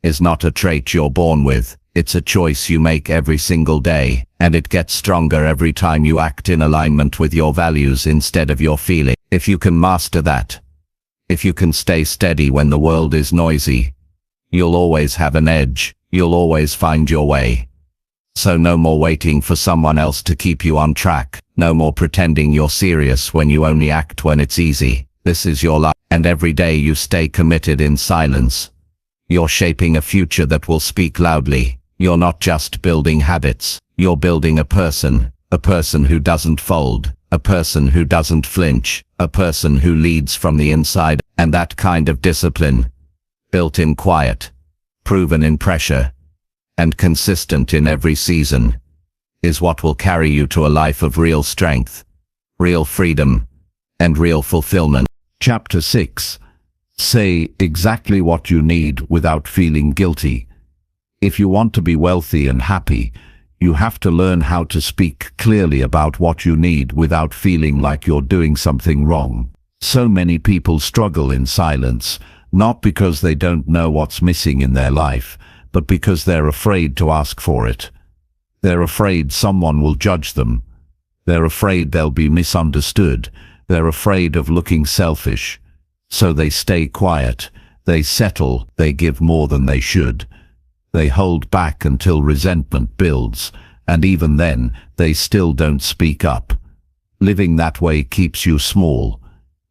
is not a trait you're born with. It's a choice you make every single day, and it gets stronger every time you act in alignment with your values instead of your feeling. If you can master that, if you can stay steady when the world is noisy, you'll always have an edge. You'll always find your way. So no more waiting for someone else to keep you on track. No more pretending you're serious when you only act when it's easy. This is your life, and every day you stay committed in silence, you're shaping a future that will speak loudly. You're not just building habits, you're building a person who doesn't fold, a person who doesn't flinch, a person who leads from the inside. And that kind of discipline, built in quiet, proven in pressure, and consistent in every season, is what will carry you to a life of real strength, real freedom, and real fulfillment. Chapter 6. Say exactly what you need without feeling guilty. If you want to be wealthy and happy, you have to learn how to speak clearly about what you need without feeling like you're doing something wrong. So many people struggle in silence, not because they don't know what's missing in their life, but because they're afraid to ask for it. They're afraid someone will judge them. They're afraid they'll be misunderstood. They're afraid of looking selfish. So they stay quiet. They settle. They give more than they should. They hold back until resentment builds, and even then, they still don't speak up. Living that way keeps you small.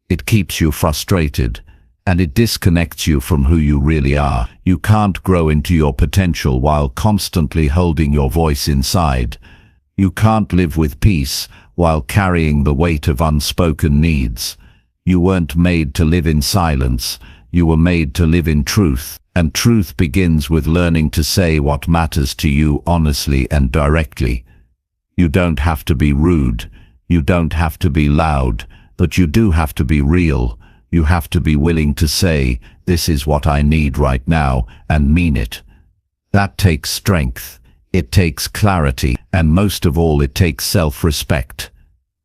It keeps you frustrated, and it disconnects you from who you really are. You can't grow into your potential while constantly holding your voice inside. You can't live with peace while carrying the weight of unspoken needs. You weren't made to live in silence. You were made to live in truth. And truth begins with learning to say what matters to you honestly and directly. You don't have to be rude. You don't have to be loud. But you do have to be real. You have to be willing to say, "This is what I need right now," and mean it. That takes strength. It takes clarity. And most of all, it takes self-respect.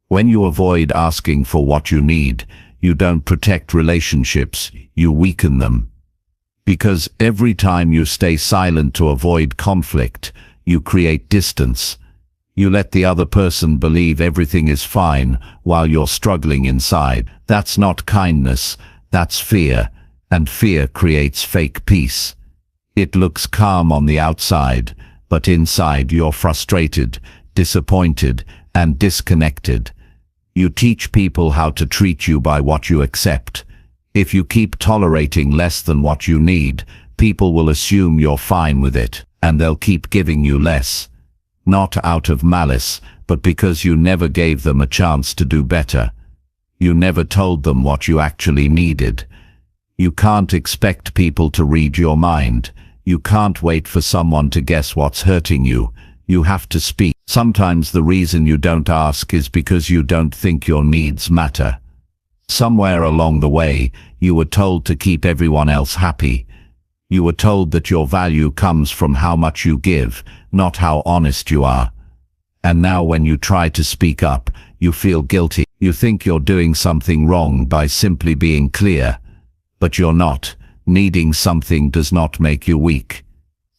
When you avoid asking for what you need, you don't protect relationships. You weaken them. Because every time you stay silent to avoid conflict, you create distance. You let the other person believe everything is fine while you're struggling inside. That's not kindness, that's fear, and fear creates fake peace. It looks calm on the outside, but inside you're frustrated, disappointed, and disconnected. You teach people how to treat you by what you accept. If you keep tolerating less than what you need, people will assume you're fine with it, and they'll keep giving you less. Not out of malice, but because you never gave them a chance to do better. You never told them what you actually needed. You can't expect people to read your mind. You can't wait for someone to guess what's hurting you. You have to speak. Sometimes the reason you don't ask is because you don't think your needs matter. Somewhere along the way, you were told to keep everyone else happy. You were told that your value comes from how much you give, not how honest you are. And now when you try to speak up, you feel guilty. You think you're doing something wrong by simply being clear. But you're not. Needing something does not make you weak.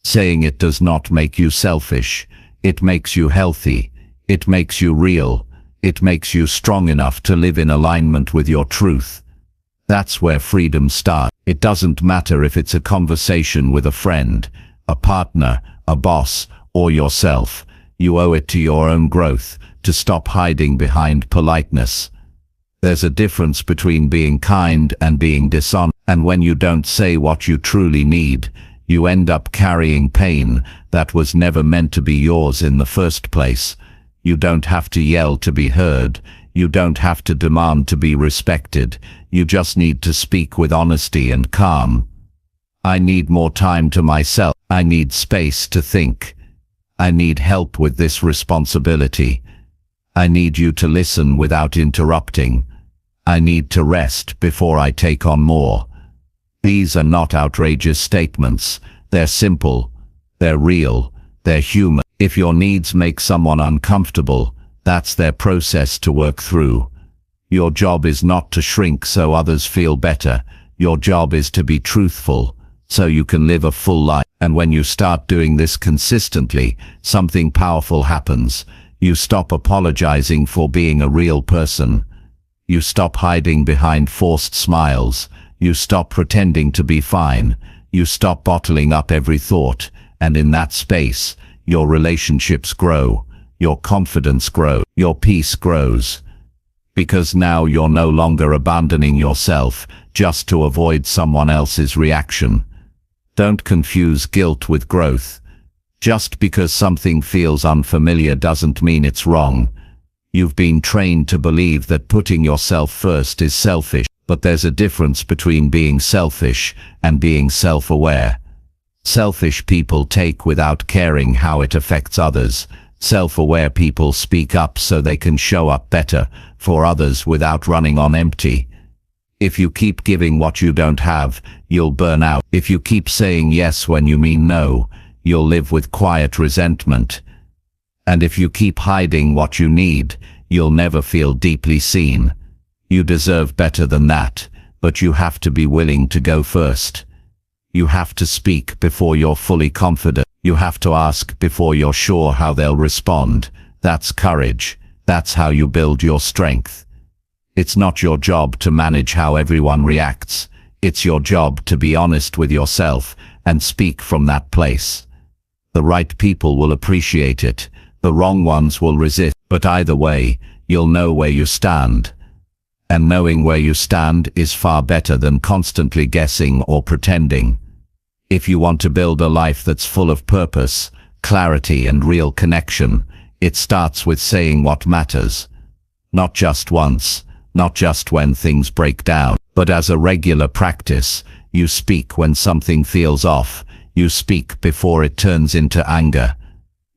Saying it does not make you selfish. It makes you healthy. It makes you real. It makes you strong enough to live in alignment with your truth. That's where freedom starts. It doesn't matter if it's a conversation with a friend, a partner, a boss, or yourself. You owe it to your own growth to stop hiding behind politeness. There's a difference between being kind and being dishonest. And when you don't say what you truly need, you end up carrying pain that was never meant to be yours in the first place. You don't have to yell to be heard. You don't have to demand to be respected. You just need to speak with honesty and calm. I need more time to myself. I need space to think. I need help with this responsibility. I need you to listen without interrupting. I need to rest before I take on more. These are not outrageous statements. They're simple. They're real. They're human. If your needs make someone uncomfortable, that's their process to work through. Your job is not to shrink so others feel better. Your job is to be truthful, so you can live a full life. And when you start doing this consistently, something powerful happens. You stop apologizing for being a real person. You stop hiding behind forced smiles. You stop pretending to be fine. You stop bottling up every thought. And in that space, your relationships grow, your confidence grows, your peace grows. Because now you're no longer abandoning yourself just to avoid someone else's reaction. Don't confuse guilt with growth. Just because something feels unfamiliar doesn't mean it's wrong. You've been trained to believe that putting yourself first is selfish, but there's a difference between being selfish and being self-aware. Selfish people take without caring how it affects others. Self-aware people speak up so they can show up better for others without running on empty. If you keep giving what you don't have, you'll burn out. If you keep saying yes when you mean no, you'll live with quiet resentment. And if you keep hiding what you need, you'll never feel deeply seen. You deserve better than that, but you have to be willing to go first. You have to speak before you're fully confident. You have to ask before you're sure how they'll respond. That's courage. That's how you build your strength. It's not your job to manage how everyone reacts. It's your job to be honest with yourself and speak from that place. The right people will appreciate it. The wrong ones will resist. But either way, you'll know where you stand. And knowing where you stand is far better than constantly guessing or pretending. If you want to build a life that's full of purpose, clarity and real connection, it starts with saying what matters. Not just once, not just when things break down, but as a regular practice. You speak when something feels off. You speak before it turns into anger.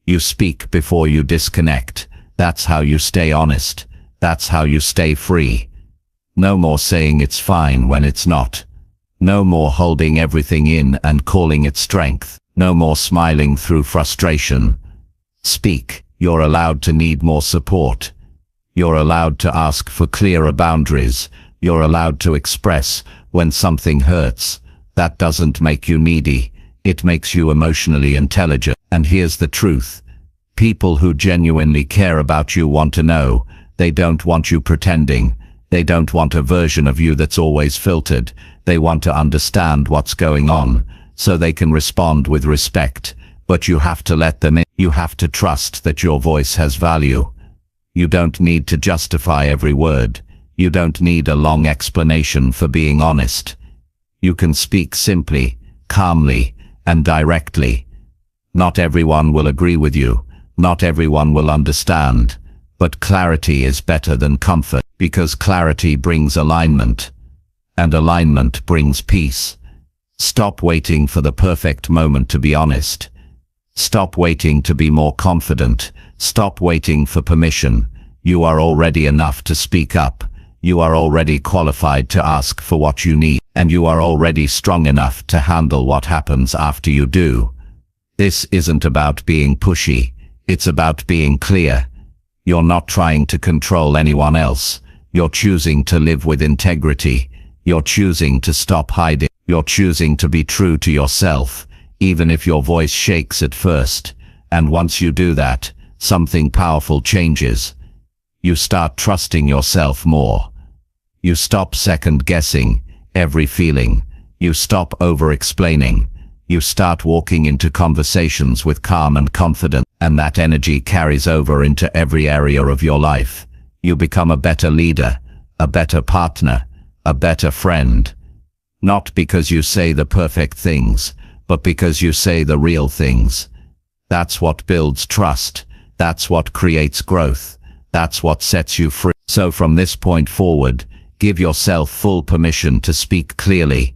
You speak before you disconnect. That's how you stay honest. That's how you stay free. No more saying it's fine when it's not. No more holding everything in and calling it strength. No more smiling through frustration. Speak. You're allowed to need more support. You're allowed to ask for clearer boundaries. You're allowed to express when something hurts. That doesn't make you needy. It makes you emotionally intelligent. And here's the truth. People who genuinely care about you want to know. They don't want you pretending. They don't want a version of you that's always filtered. They want to understand what's going on, so they can respond with respect. But you have to let them in. You have to trust that your voice has value. You don't need to justify every word. You don't need a long explanation for being honest. You can speak simply, calmly, and directly. Not everyone will agree with you. Not everyone will understand. But clarity is better than comfort, because clarity brings alignment. And alignment brings peace. Stop waiting for the perfect moment to be honest. Stop waiting to be more confident. Stop waiting for permission. You are already enough to speak up. You are already qualified to ask for what you need. And you are already strong enough to handle what happens after you do. This isn't about being pushy. It's about being clear. You're not trying to control anyone else. You're choosing to live with integrity. You're choosing to stop hiding. You're choosing to be true to yourself, even if your voice shakes at first. And once you do that, something powerful changes. You start trusting yourself more. You stop second-guessing every feeling. You stop over-explaining. You start walking into conversations with calm and confidence, and that energy carries over into every area of your life. You become a better leader, a better partner, a better friend. Not because you say the perfect things, but because you say the real things. That's what builds trust. That's what creates growth. That's what sets you free. So from this point forward, give yourself full permission to speak clearly,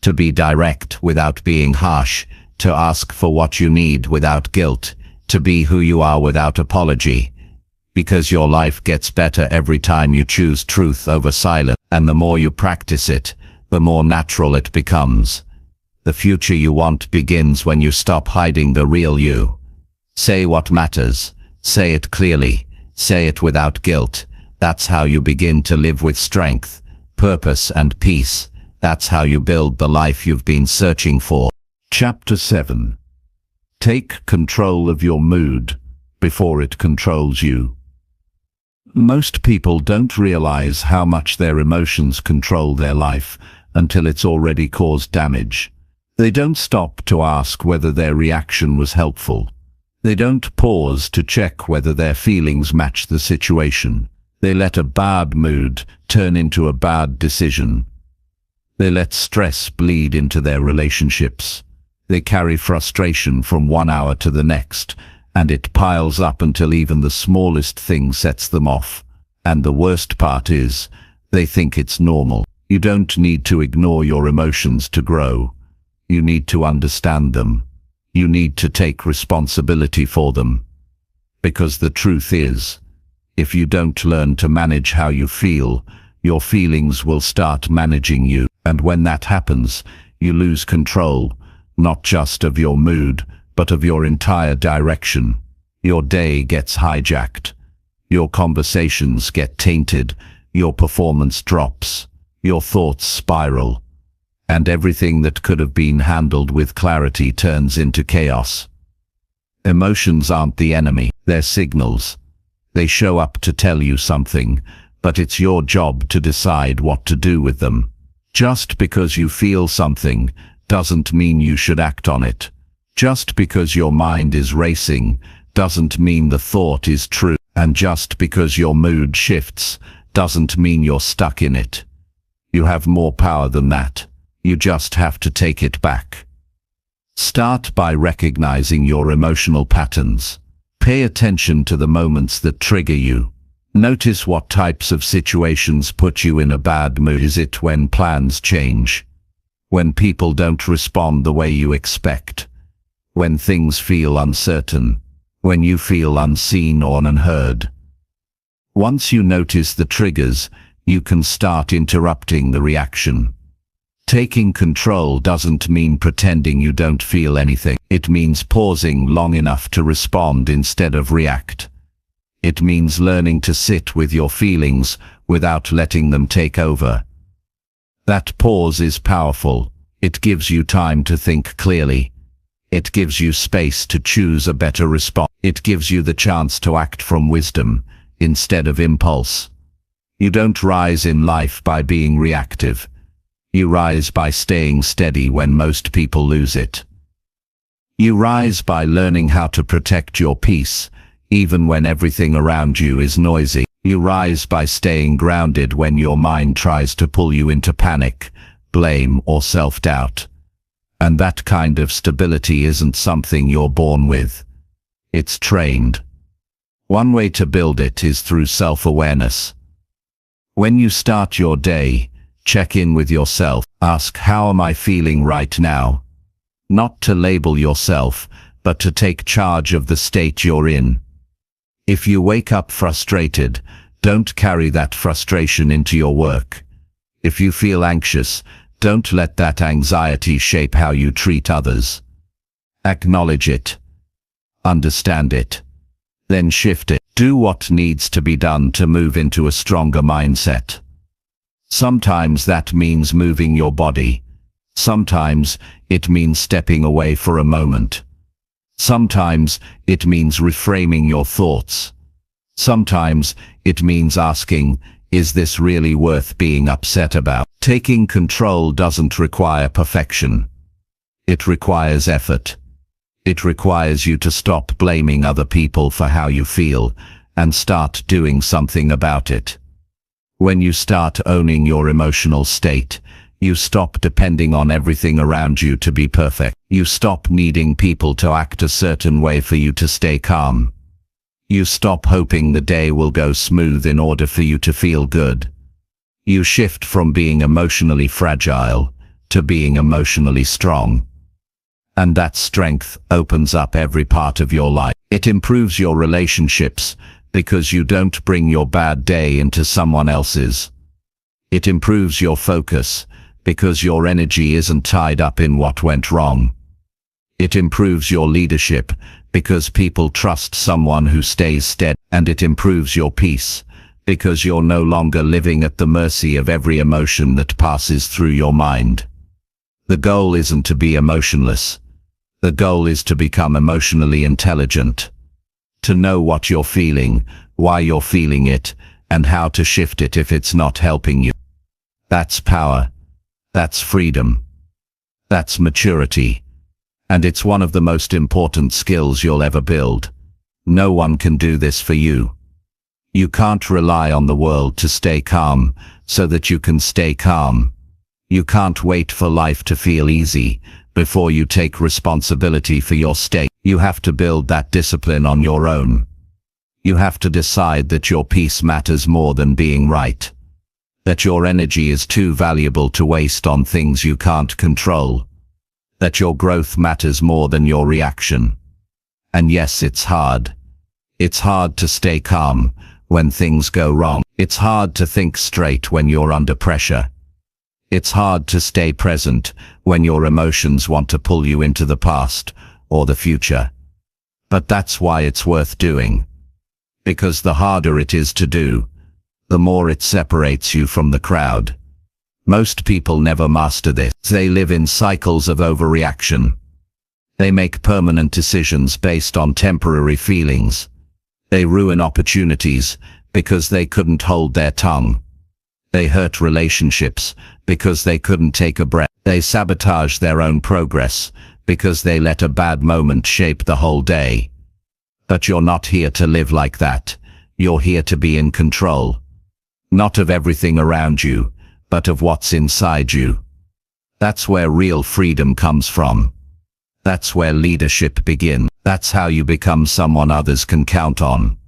to be direct without being harsh, to ask for what you need without guilt, to be who you are without apology. Because your life gets better every time you choose truth over silence, and the more you practice it, the more natural it becomes. The future you want begins when you stop hiding the real you. Say what matters. Say it clearly. Say it without guilt. That's how you begin to live with strength, purpose and peace. That's how you build the life you've been searching for. Chapter 7. Take control of your mood before it controls you. Most people don't realize how much their emotions control their life until it's already caused damage. They don't stop to ask whether their reaction was helpful. They don't pause to check whether their feelings match the situation. They let a bad mood turn into a bad decision. They let stress bleed into their relationships. They carry frustration from one hour to the next, and it piles up until even the smallest thing sets them off. And the worst part is, they think it's normal. You don't need to ignore your emotions to grow. You need to understand them. You need to take responsibility for them. Because the truth is, if you don't learn to manage how you feel, your feelings will start managing you. And when that happens, you lose control, not just of your mood, but of your entire direction. Your day gets hijacked. Your conversations get tainted. Your performance drops. Your thoughts spiral. And everything that could have been handled with clarity turns into chaos. Emotions aren't the enemy, they're signals. They show up to tell you something, but it's your job to decide what to do with them. Just because you feel something doesn't mean you should act on it. Just because your mind is racing doesn't mean the thought is true. And just because your mood shifts doesn't mean you're stuck in it. You have more power than that. You just have to take it back. Start by recognizing your emotional patterns. Pay attention to the moments that trigger you. Notice what types of situations put you in a bad mood. Is it when plans change? When people don't respond the way you expect? When things feel uncertain? When you feel unseen or unheard? Once you notice the triggers, you can start interrupting the reaction. Taking control doesn't mean pretending you don't feel anything. It means pausing long enough to respond instead of react. It means learning to sit with your feelings without letting them take over. That pause is powerful. It gives you time to think clearly. It gives you space to choose a better response. It gives you the chance to act from wisdom instead of impulse. You don't rise in life by being reactive. You rise by staying steady when most people lose it. You rise by learning how to protect your peace, even when everything around you is noisy. You rise by staying grounded when your mind tries to pull you into panic, blame, or self-doubt. And that kind of stability isn't something you're born with. It's trained. One way to build it is through self-awareness. When you start your day, check in with yourself. Ask, how am I feeling right now? Not to label yourself, but to take charge of the state you're in. If you wake up frustrated, don't carry that frustration into your work. If you feel anxious, don't let that anxiety shape how you treat others. Acknowledge it. Understand it. Then shift it. Do what needs to be done to move into a stronger mindset. Sometimes that means moving your body. Sometimes it means stepping away for a moment. Sometimes it means reframing your thoughts. Sometimes it means asking, is this really worth being upset about? Taking control doesn't require perfection. It requires effort. It requires you to stop blaming other people for how you feel and start doing something about it. When you start owning your emotional state, you stop depending on everything around you to be perfect. You stop needing people to act a certain way for you to stay calm. You stop hoping the day will go smooth in order for you to feel good. You shift from being emotionally fragile to being emotionally strong. And that strength opens up every part of your life. It improves your relationships because you don't bring your bad day into someone else's. It improves your focus because your energy isn't tied up in what went wrong. It improves your leadership because people trust someone who stays steady. And it improves your peace because you're no longer living at the mercy of every emotion that passes through your mind. The goal isn't to be emotionless. The goal is to become emotionally intelligent. To know what you're feeling, why you're feeling it, and how to shift it if it's not helping you. That's power. That's freedom. That's maturity. And it's one of the most important skills you'll ever build. No one can do this for you. You can't rely on the world to stay calm so that you can stay calm. You can't wait for life to feel easy before you take responsibility for your state. You have to build that discipline on your own. You have to decide that your peace matters more than being right. That your energy is too valuable to waste on things you can't control. That your growth matters more than your reaction. And yes, it's hard. It's hard to stay calm when things go wrong. It's hard to think straight when you're under pressure. It's hard to stay present when your emotions want to pull you into the past or the future. But that's why it's worth doing. Because the harder it is to do, the more it separates you from the crowd. Most people never master this. They live in cycles of overreaction. They make permanent decisions based on temporary feelings. They ruin opportunities because they couldn't hold their tongue. They hurt relationships because they couldn't take a breath. They sabotage their own progress because they let a bad moment shape the whole day. But you're not here to live like that. You're here to be in control. Not of everything around you, but of what's inside you. That's where real freedom comes from. That's where leadership begins. That's how you become someone others can count on.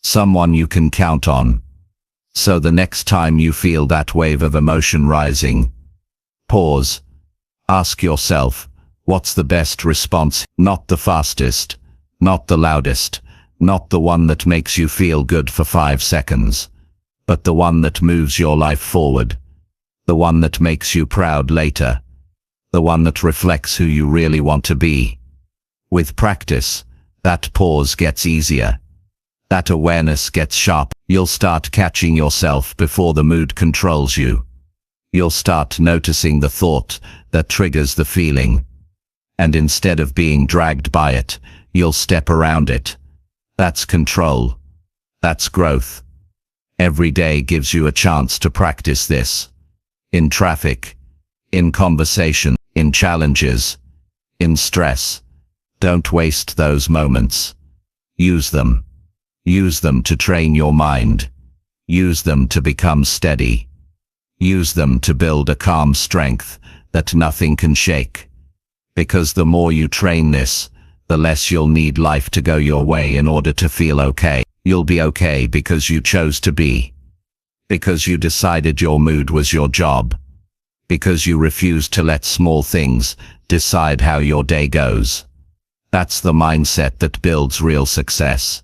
Someone you can count on. So the next time you feel that wave of emotion rising, pause. Ask yourself, what's the best response? Not the fastest, not the loudest, not the one that makes you feel good for 5 seconds, but the one that moves your life forward. The one that makes you proud later. The one that reflects who you really want to be. With practice, that pause gets easier. That awareness gets sharp. You'll start catching yourself before the mood controls you. You'll start noticing the thought that triggers the feeling. And instead of being dragged by it, you'll step around it. That's control. That's growth. Every day gives you a chance to practice this. In traffic, in conversation, in challenges, in stress. Don't waste those moments. Use them. Use them to train your mind. Use them to become steady. Use them to build a calm strength that nothing can shake. Because the more you train this, the less you'll need life to go your way in order to feel okay. You'll be okay because you chose to be. Because you decided your mood was your job. Because you refused to let small things decide how your day goes. That's the mindset that builds real success.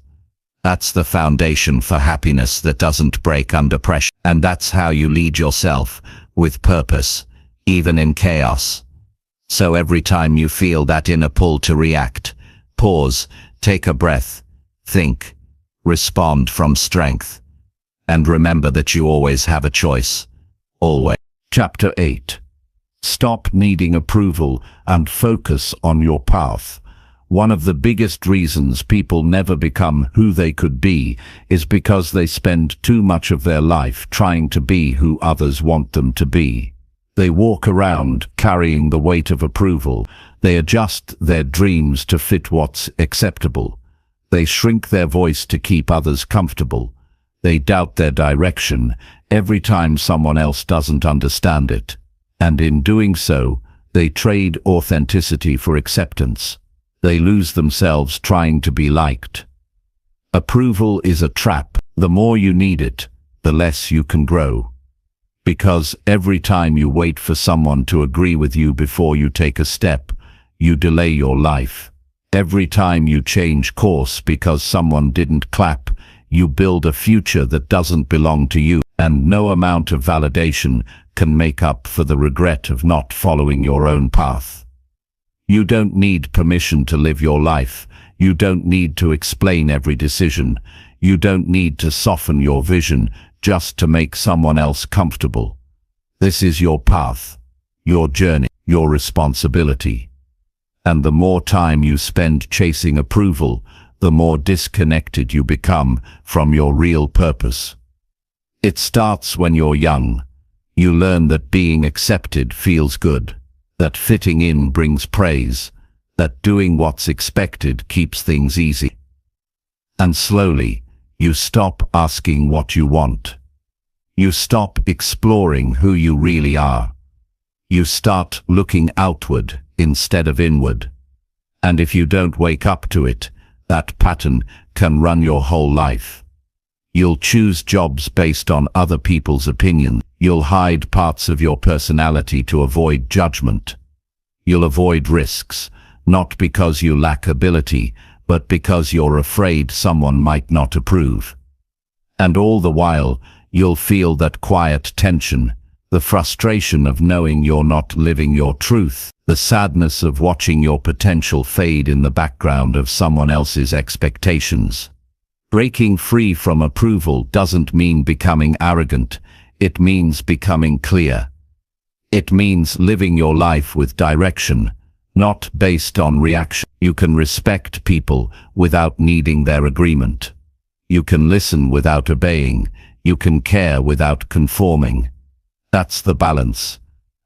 That's the foundation for happiness that doesn't break under pressure. And that's how you lead yourself with purpose, even in chaos. So every time you feel that inner pull to react, pause, take a breath, think, respond from strength. And remember that you always have a choice. Always. Chapter 8. Stop needing approval and focus on your path. One of the biggest reasons people never become who they could be is because they spend too much of their life trying to be who others want them to be. They walk around carrying the weight of approval. They adjust their dreams to fit what's acceptable. They shrink their voice to keep others comfortable. They doubt their direction every time someone else doesn't understand it. And in doing so, they trade authenticity for acceptance. They lose themselves trying to be liked. Approval is a trap. The more you need it, the less you can grow. Because every time you wait for someone to agree with you before you take a step, you delay your life. Every time you change course because someone didn't clap, you build a future that doesn't belong to you. And no amount of validation can make up for the regret of not following your own path. You don't need permission to live your life. You don't need to explain every decision. You don't need to soften your vision just to make someone else comfortable. This is your path, your journey, your responsibility. And the more time you spend chasing approval, the more disconnected you become from your real purpose. It starts when you're young. You learn that being accepted feels good, that fitting in brings praise, that doing what's expected keeps things easy. And slowly, you stop asking what you want. You stop exploring who you really are. You start looking outward instead of inward. And if you don't wake up to it, that pattern can run your whole life. You'll choose jobs based on other people's opinions. You'll hide parts of your personality to avoid judgment. You'll avoid risks, not because you lack ability, but because you're afraid someone might not approve. And all the while, you'll feel that quiet tension, the frustration of knowing you're not living your truth, the sadness of watching your potential fade in the background of someone else's expectations. Breaking free from approval doesn't mean becoming arrogant, it means becoming clear. It means living your life with direction, not based on reaction. You can respect people without needing their agreement. You can listen without obeying. You can care without conforming. That's the balance.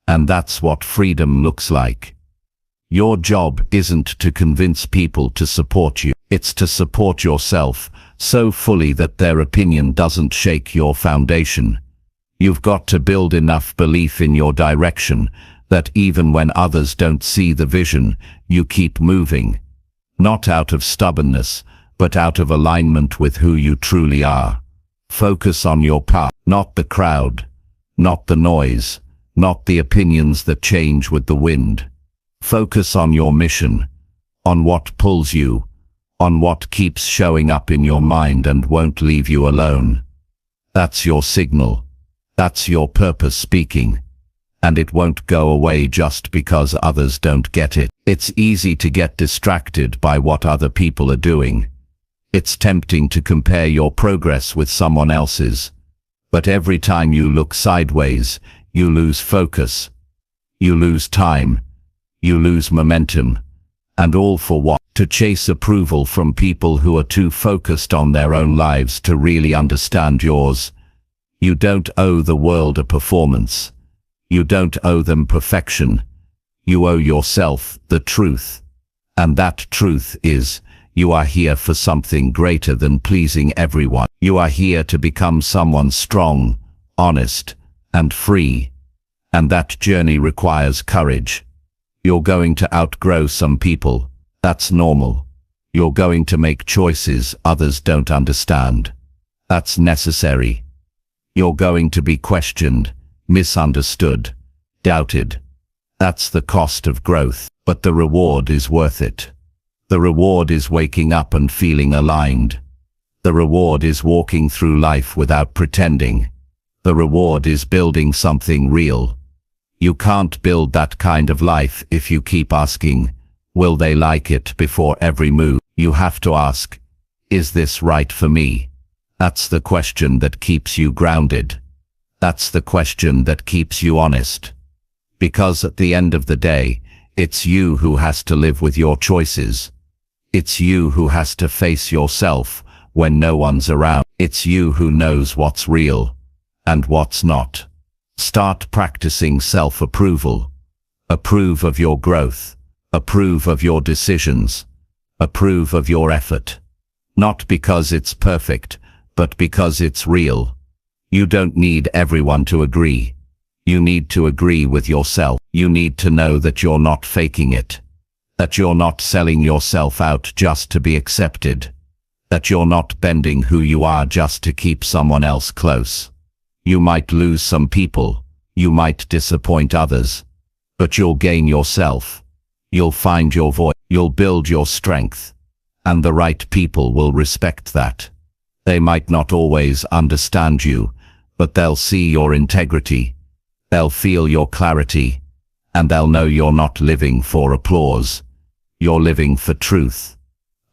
And that's what freedom looks like. Your job isn't to convince people to support you. It's to support yourself so fully that their opinion doesn't shake your foundation. You've got to build enough belief in your direction that even when others don't see the vision, you keep moving. Not out of stubbornness, but out of alignment with who you truly are. Focus on your path, not the crowd, not the noise, not the opinions that change with the wind. Focus on your mission, on what pulls you, on what keeps showing up in your mind and won't leave you alone. That's your signal. That's your purpose speaking. And it won't go away just because others don't get it. It's easy to get distracted by what other people are doing. It's tempting to compare your progress with someone else's. But every time you look sideways, you lose focus. You lose time. You lose momentum. And all for what? To chase approval from people who are too focused on their own lives to really understand yours. You don't owe the world a performance. You don't owe them perfection. You owe yourself the truth. And that truth is, you are here for something greater than pleasing everyone. You are here to become someone strong, honest, and free. And that journey requires courage. You're going to outgrow some people. That's normal. You're going to make choices others don't understand. That's necessary. You're going to be questioned, misunderstood, doubted. That's the cost of growth, but the reward is worth it. The reward is waking up and feeling aligned. The reward is walking through life without pretending. The reward is building something real. You can't build that kind of life if you keep asking, will they like it before every move? You have to ask, is this right for me? That's the question that keeps you grounded. That's the question that keeps you honest. Because at the end of the day, it's you who has to live with your choices. It's you who has to face yourself when no one's around. It's you who knows what's real and what's not. Start practicing self-approval. Approve of your growth. Approve of your decisions. Approve of your effort. Not because it's perfect, but because it's real. You don't need everyone to agree. You need to agree with yourself. You need to know that you're not faking it. That you're not selling yourself out just to be accepted. That you're not bending who you are just to keep someone else close. You might lose some people. You might disappoint others. But you'll gain yourself. You'll find your voice. You'll build your strength. And the right people will respect that. They might not always understand you, but they'll see your integrity. They'll feel your clarity. And they'll know you're not living for applause. You're living for truth.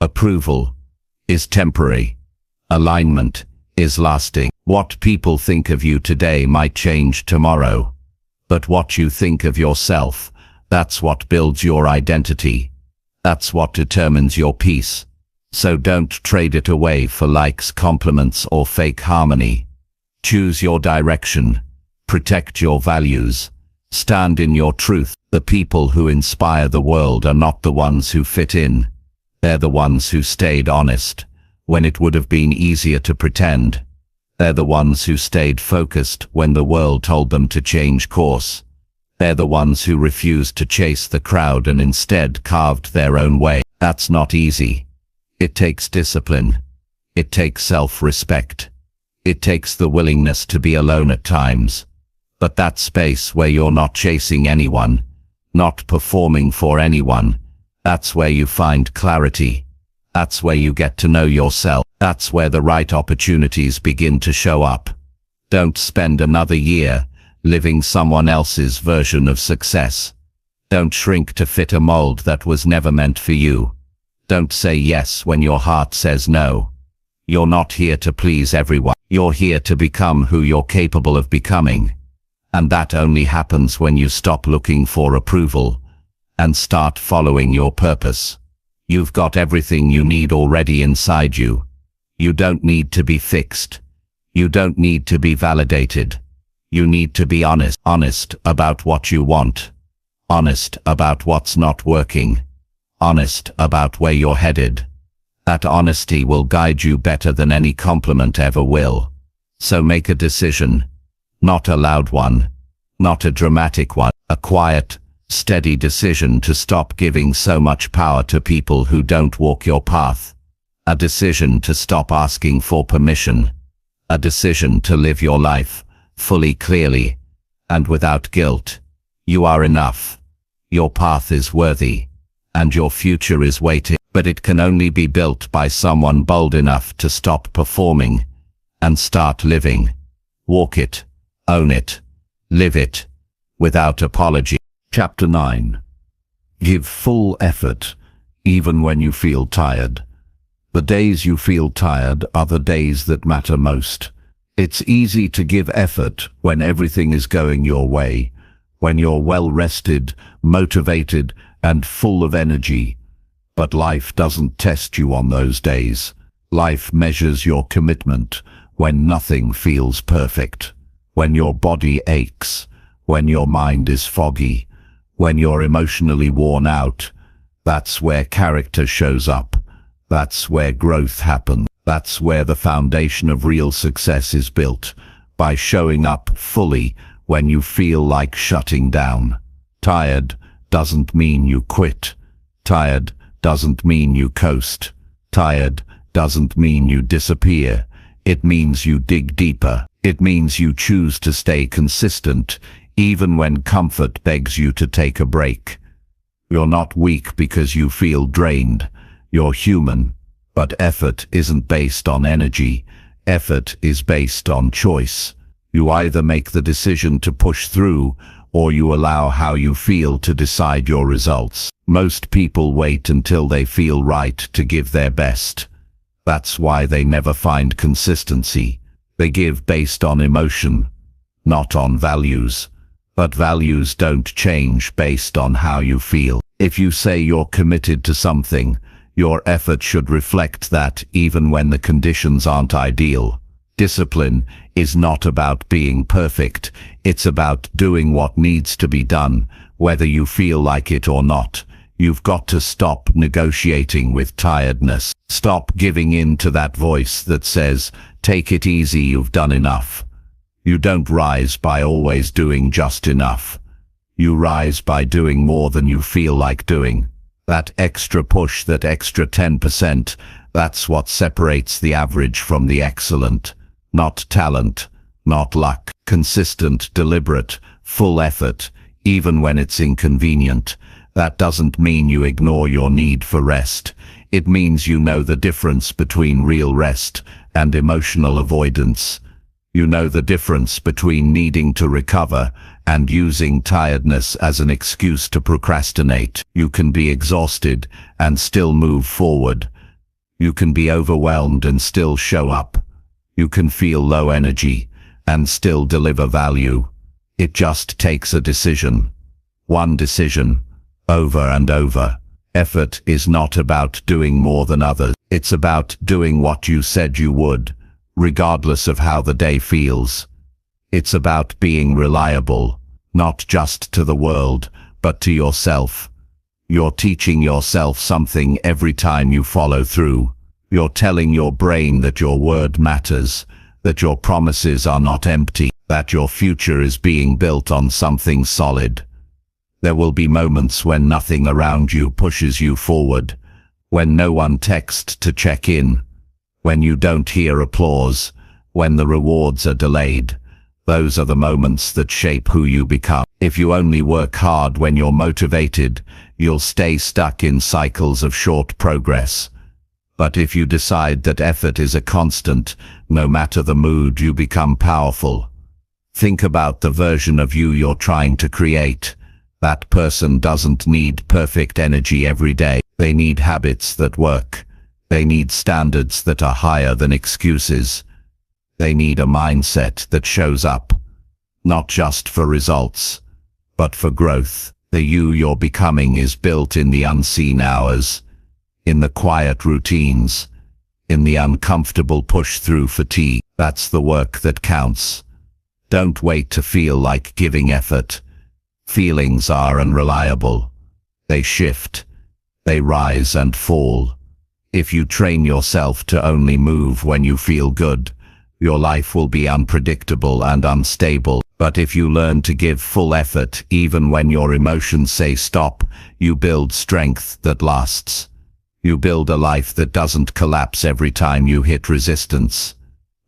Approval is temporary. Alignment is lasting. What people think of you today might change tomorrow. But what you think of yourself, that's what builds your identity. That's what determines your peace. So don't trade it away for likes, compliments, or fake harmony. Choose your direction. Protect your values. Stand in your truth. The people who inspire the world are not the ones who fit in. They're the ones who stayed honest when it would have been easier to pretend. They're the ones who stayed focused when the world told them to change course. They're the ones who refused to chase the crowd and instead carved their own way. That's not easy. It takes discipline. It takes self-respect. It takes the willingness to be alone at times. But that space where you're not chasing anyone, not performing for anyone, that's where you find clarity. That's where you get to know yourself. That's where the right opportunities begin to show up. Don't spend another year living someone else's version of success. Don't shrink to fit a mold that was never meant for you. Don't say yes when your heart says no. You're not here to please everyone. You're here to become who you're capable of becoming. And that only happens when you stop looking for approval and start following your purpose. You've got everything you need already inside you. You don't need to be fixed. You don't need to be validated. You need to be honest. Honest about what you want. Honest about what's not working. Honest about where you're headed. That honesty will guide you better than any compliment ever will. So make a decision. Not a loud one. Not a dramatic one. A quiet, steady decision to stop giving so much power to people who don't walk your path. A decision to stop asking for permission. A decision to live your life fully, clearly, and without guilt. You are enough. Your path is worthy, and your future is waiting. But it can only be built by someone bold enough to stop performing and start living. Walk it, own it, live it, without apology. Chapter 9. Give full effort, even when you feel tired. The days you feel tired are the days that matter most. It's easy to give effort when everything is going your way, when you're well rested, motivated, and full of energy. But life doesn't test you on those days. Life measures your commitment when nothing feels perfect, when your body aches, when your mind is foggy, when you're emotionally worn out. That's where character shows up. That's where growth happens. That's where the foundation of real success is built, by showing up fully when you feel like shutting down. Tired doesn't mean you quit. Tired doesn't mean you coast. Tired doesn't mean you disappear. It means you dig deeper. It means you choose to stay consistent, even when comfort begs you to take a break. You're not weak because you feel drained. You're human. But effort isn't based on energy. Effort is based on choice. You either make the decision to push through, or you allow how you feel to decide your results. Most people wait until they feel right to give their best. That's why they never find consistency. They give based on emotion, not on values. But values don't change based on how you feel. If you say you're committed to something, your effort should reflect that even when the conditions aren't ideal. Discipline is not about being perfect. It's about doing what needs to be done, whether you feel like it or not. You've got to stop negotiating with tiredness. Stop giving in to that voice that says, "Take it easy, you've done enough." You don't rise by always doing just enough. You rise by doing more than you feel like doing. That extra push, that extra 10%, that's what separates the average from the excellent. Not talent, not luck. Consistent, deliberate, full effort, even when it's inconvenient. That doesn't mean you ignore your need for rest. It means you know the difference between real rest and emotional avoidance. You know the difference between needing to recover and using tiredness as an excuse to procrastinate. You can be exhausted and still move forward. You can be overwhelmed and still show up. You can feel low energy and still deliver value. It just takes a decision. One decision, over and over. Effort is not about doing more than others. It's about doing what you said you would, regardless of how the day feels. It's about being reliable, not just to the world, but to yourself. You're teaching yourself something every time you follow through. You're telling your brain that your word matters, that your promises are not empty, that your future is being built on something solid. There will be moments when nothing around you pushes you forward, when no one texts to check in, when you don't hear applause, when the rewards are delayed. Those are the moments that shape who you become. If you only work hard when you're motivated, you'll stay stuck in cycles of short progress. But if you decide that effort is a constant, no matter the mood, you become powerful. Think about the version of you you're trying to create. That person doesn't need perfect energy every day. They need habits that work. They need standards that are higher than excuses. They need a mindset that shows up, not just for results, but for growth. The you you're becoming is built in the unseen hours, in the quiet routines, in the uncomfortable push-through fatigue. That's the work that counts. Don't wait to feel like giving effort. Feelings are unreliable. They shift. They rise and fall. If you train yourself to only move when you feel good, your life will be unpredictable and unstable. But if you learn to give full effort even when your emotions say stop, you build strength that lasts. You build a life that doesn't collapse every time you hit resistance.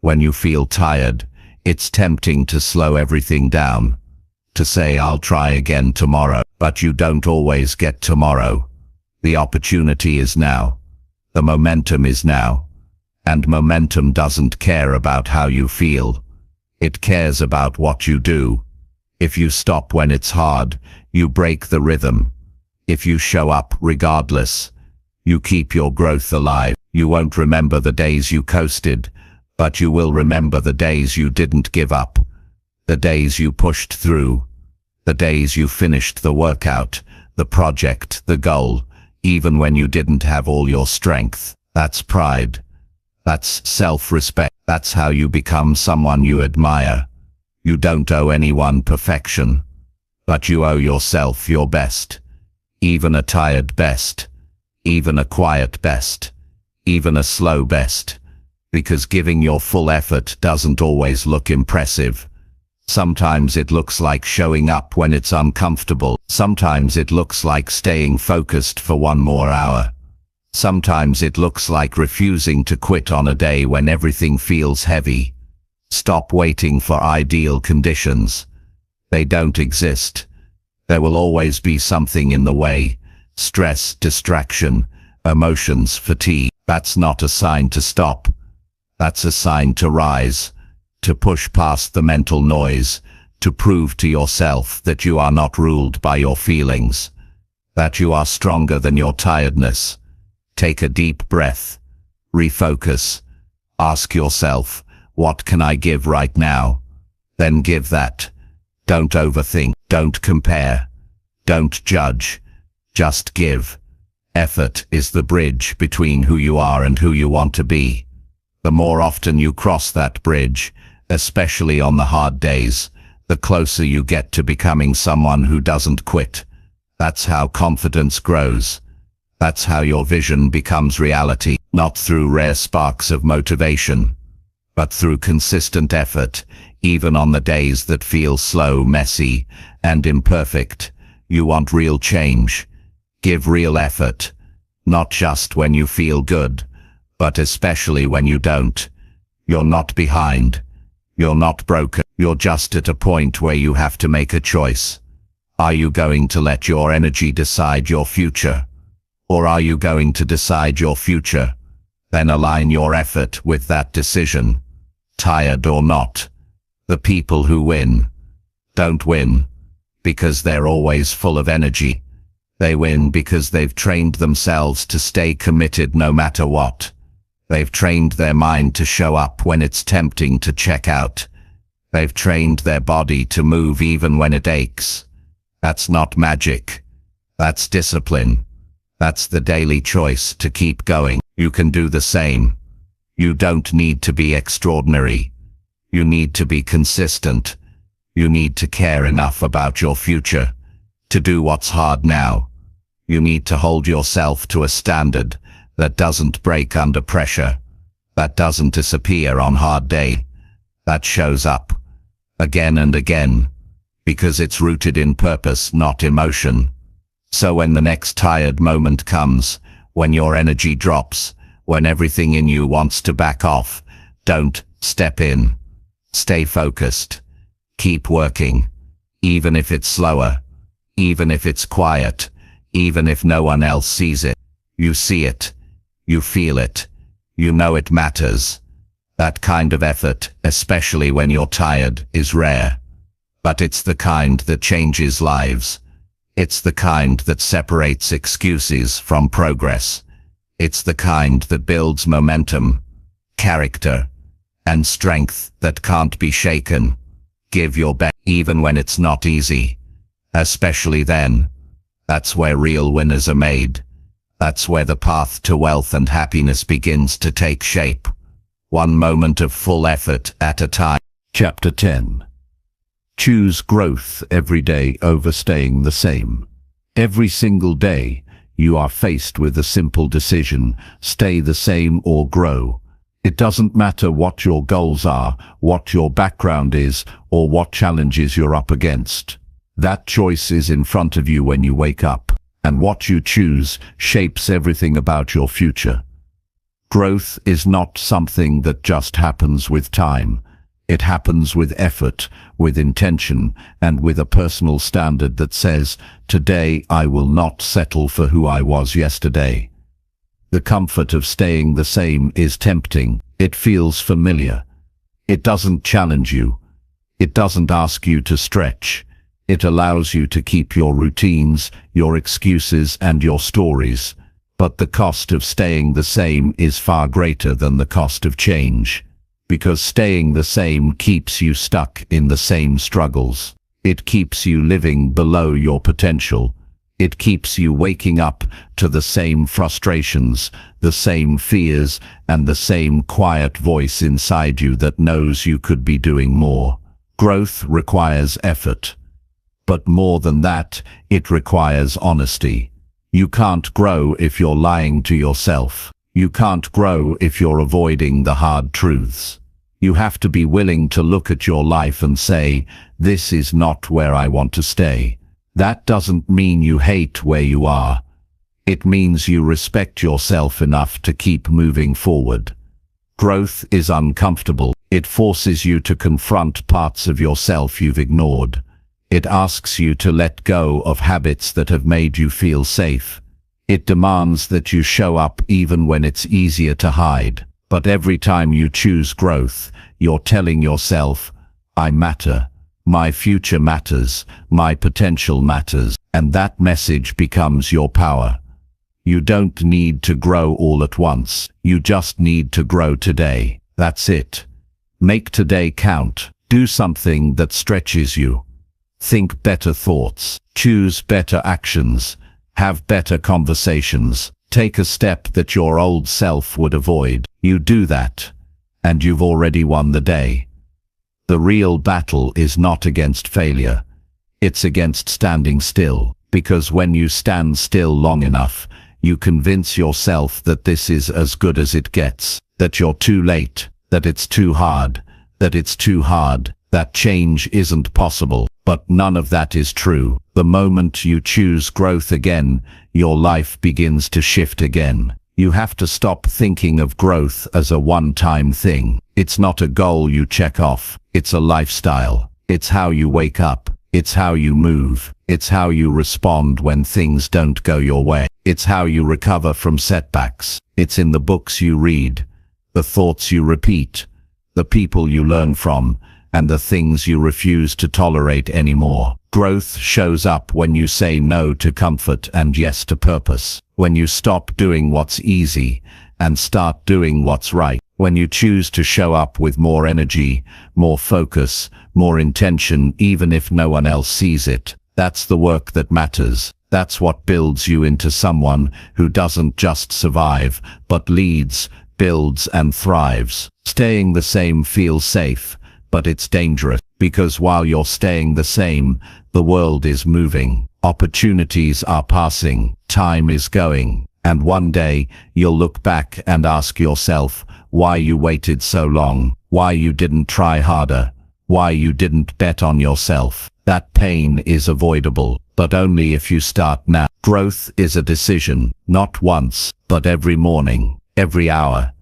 When you feel tired, it's tempting to slow everything down, to say I'll try again tomorrow. But you don't always get tomorrow. The opportunity is now. The momentum is now. And momentum doesn't care about how you feel. It cares about what you do. If you stop when it's hard, you break the rhythm. If you show up regardless, you keep your growth alive. You won't remember the days you coasted, but you will remember the days you didn't give up. The days you pushed through. The days you finished the workout, the project, the goal, even when you didn't have all your strength. That's pride. That's self-respect. That's how you become someone you admire. You don't owe anyone perfection, but you owe yourself your best. Even a tired best. Even a quiet best. Even a slow best. Because giving your full effort doesn't always look impressive. Sometimes it looks like showing up when it's uncomfortable. Sometimes it looks like staying focused for one more hour. Sometimes it looks like refusing to quit on a day when everything feels heavy. Stop waiting for ideal conditions. They don't exist. There will always be something in the way. Stress, distraction, emotions, fatigue. That's not a sign to stop. That's a sign to rise, to push past the mental noise, to prove to yourself that you are not ruled by your feelings, that you are stronger than your tiredness. Take a deep breath. Refocus. Ask yourself, what can I give right now? Then give that. Don't overthink. Don't compare. Don't judge. Just give. Effort is the bridge between who you are and who you want to be. The more often you cross that bridge, especially on the hard days, the closer you get to becoming someone who doesn't quit. That's how confidence grows. That's how your vision becomes reality, not through rare sparks of motivation, but through consistent effort, even on the days that feel slow, messy, and imperfect. You want real change. Give real effort, not just when you feel good, but especially when you don't. You're not behind. You're not broken. You're just at a point where you have to make a choice. Are you going to let your energy decide your future? Or are you going to decide your future? Then align your effort with that decision. Tired or not. The people who win don't win because they're always full of energy. They win because they've trained themselves to stay committed no matter what. They've trained their mind to show up when it's tempting to check out. They've trained their body to move even when it aches. That's not magic. That's discipline. That's the daily choice to keep going. You can do the same. You don't need to be extraordinary. You need to be consistent. You need to care enough about your future to do what's hard now. You need to hold yourself to a standard that doesn't break under pressure, that doesn't disappear on hard day, that shows up again and again, because it's rooted in purpose, not emotion. So when the next tired moment comes, when your energy drops, when everything in you wants to back off, don't step in. Stay focused. Keep working. Even if it's slower, even if it's quiet, even if no one else sees it. You see it. You feel it. You know it matters. That kind of effort, especially when you're tired, is rare. But it's the kind that changes lives. It's the kind that separates excuses from progress. It's the kind that builds momentum, character, and strength that can't be shaken. Give your best even when it's not easy. Especially then. That's where real winners are made. That's where the path to wealth and happiness begins to take shape. One moment of full effort at a time. Chapter 10. Choose growth every day over staying the same. Every single day, you are faced with a simple decision: stay the same or grow. It doesn't matter what your goals are, what your background is, or what challenges you're up against. That choice is in front of you when you wake up, and what you choose shapes everything about your future. Growth is not something that just happens with time. It happens with effort, with intention, and with a personal standard that says, today I will not settle for who I was yesterday. The comfort of staying the same is tempting. It feels familiar. It doesn't challenge you. It doesn't ask you to stretch. It allows you to keep your routines, your excuses, and your stories. But the cost of staying the same is far greater than the cost of change. Because staying the same keeps you stuck in the same struggles. It keeps you living below your potential. It keeps you waking up to the same frustrations, the same fears, and the same quiet voice inside you that knows you could be doing more. Growth requires effort. But more than that, it requires honesty. You can't grow if you're lying to yourself. You can't grow if you're avoiding the hard truths. You have to be willing to look at your life and say, this is not where I want to stay. That doesn't mean you hate where you are. It means you respect yourself enough to keep moving forward. Growth is uncomfortable. It forces you to confront parts of yourself you've ignored. It asks you to let go of habits that have made you feel safe. It demands that you show up even when it's easier to hide. But every time you choose growth, you're telling yourself, I matter. My future matters. My potential matters. And that message becomes your power. You don't need to grow all at once. You just need to grow today. That's it. Make today count. Do something that stretches you. Think better thoughts. Choose better actions. Have better conversations. Take a step that your old self would avoid. You do that, and you've already won the day. The real battle is not against failure. It's against standing still, because when you stand still long enough, you convince yourself that this is as good as it gets, that you're too late, that it's too hard, that change isn't possible. But none of that is true. The moment you choose growth again, your life begins to shift again. You have to stop thinking of growth as a one-time thing. It's not a goal you check off. It's a lifestyle. It's how you wake up. It's how you move. It's how you respond when things don't go your way. It's how you recover from setbacks. It's in the books you read, the thoughts you repeat, the people you learn from, and the things you refuse to tolerate anymore. Growth shows up when you say no to comfort and yes to purpose. When you stop doing what's easy and start doing what's right. When you choose to show up with more energy, more focus, more intention, even if no one else sees it. That's the work that matters. That's what builds you into someone who doesn't just survive, but leads, builds, and thrives. Staying the same feels safe, but it's dangerous, because while you're staying the same, the world is moving. Opportunities are passing, time is going, and one day you'll look back and ask yourself why you waited so long, why you didn't try harder, why you didn't bet on yourself. That pain is avoidable, but only if you start now. Growth is a decision, not once, but every morning, every hour,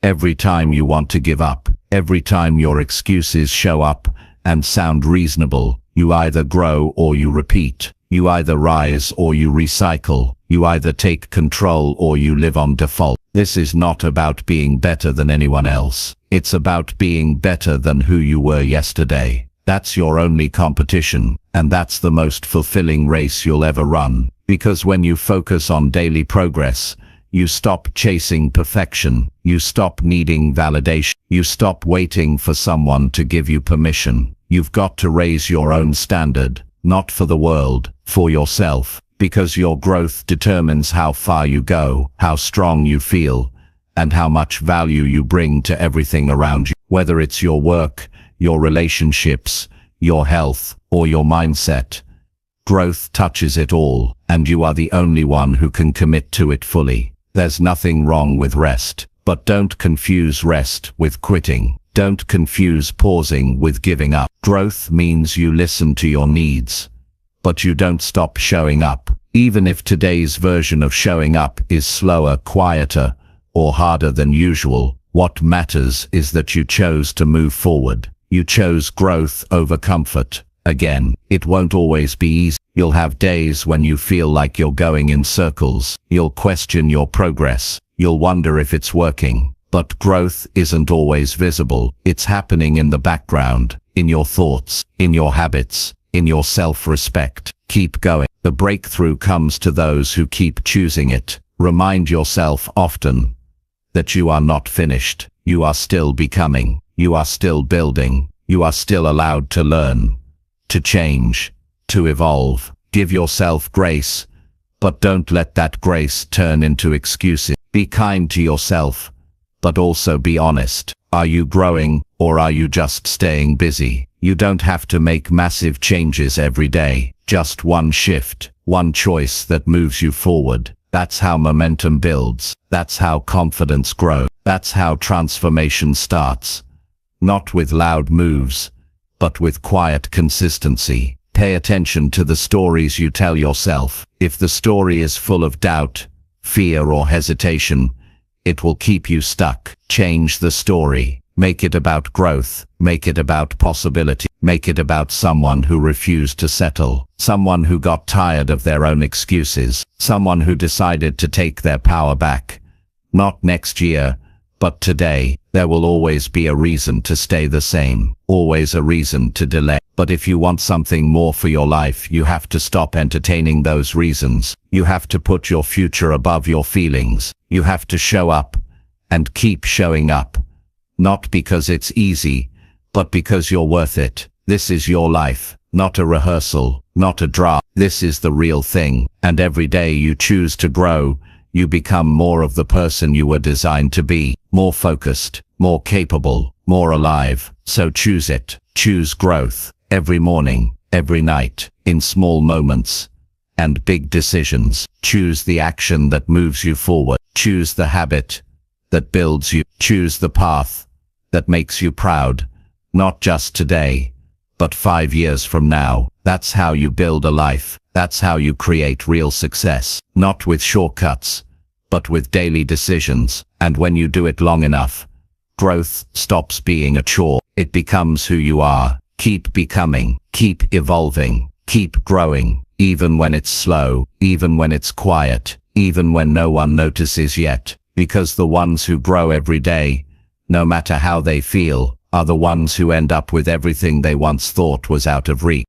every time you want to give up. Every time your excuses show up and sound reasonable, you either grow or you repeat. You either rise or you recycle. You either take control or you live on default. This is not about being better than anyone else. It's about being better than who you were yesterday. That's your only competition, and that's the most fulfilling race you'll ever run. Because when you focus on daily progress, you stop chasing perfection. You stop needing validation. You stop waiting for someone to give you permission. You've got to raise your own standard, not for the world, for yourself. Because your growth determines how far you go, how strong you feel, and how much value you bring to everything around you. Whether it's your work, your relationships, your health, or your mindset, growth touches it all, and you are the only one who can commit to it fully. There's nothing wrong with rest, but don't confuse rest with quitting. Don't confuse pausing with giving up. Growth means you listen to your needs, but you don't stop showing up. Even if today's version of showing up is slower, quieter, or harder than usual, what matters is that you chose to move forward. You chose growth over comfort. Again, it won't always be easy. You'll have days when you feel like you're going in circles. You'll question your progress. You'll wonder if it's working. But growth isn't always visible. It's happening in the background, in your thoughts, in your habits, in your self-respect. Keep going. The breakthrough comes to those who keep choosing it. Remind yourself often that you are not finished. You are still becoming. You are still building. You are still allowed to learn, to change, to evolve. Give yourself grace, but don't let that grace turn into excuses. Be kind to yourself, but also be honest. Are you growing, or are you just staying busy? You don't have to make massive changes every day. Just one shift, one choice that moves you forward. That's how momentum builds. That's how confidence grows. That's how transformation starts. Not with loud moves, but with quiet consistency. Pay attention to the stories you tell yourself. If the story is full of doubt, fear, or hesitation, it will keep you stuck. Change the story. Make it about growth. Make it about possibility. Make it about someone who refused to settle. Someone who got tired of their own excuses. Someone who decided to take their power back. Not next year, but today. There will always be a reason to stay the same. Always a reason to delay. But if you want something more for your life, you have to stop entertaining those reasons. You have to put your future above your feelings. You have to show up and keep showing up. Not because it's easy, but because you're worth it. This is your life, not a rehearsal, not a draft. This is the real thing. And every day you choose to grow, you become more of the person you were designed to be. More focused, more capable, more alive. So choose it. Choose growth. Every morning, every night, in small moments and big decisions. Choose the action that moves you forward. Choose the habit that builds you. Choose the path that makes you proud. Not just today, but 5 years from now. That's how you build a life. That's how you create real success. Not with shortcuts, but with daily decisions. And when you do it long enough, growth stops being a chore. It becomes who you are. Keep becoming, keep evolving, keep growing, even when it's slow, even when it's quiet, even when no one notices yet. Because the ones who grow every day, no matter how they feel, are the ones who end up with everything they once thought was out of reach.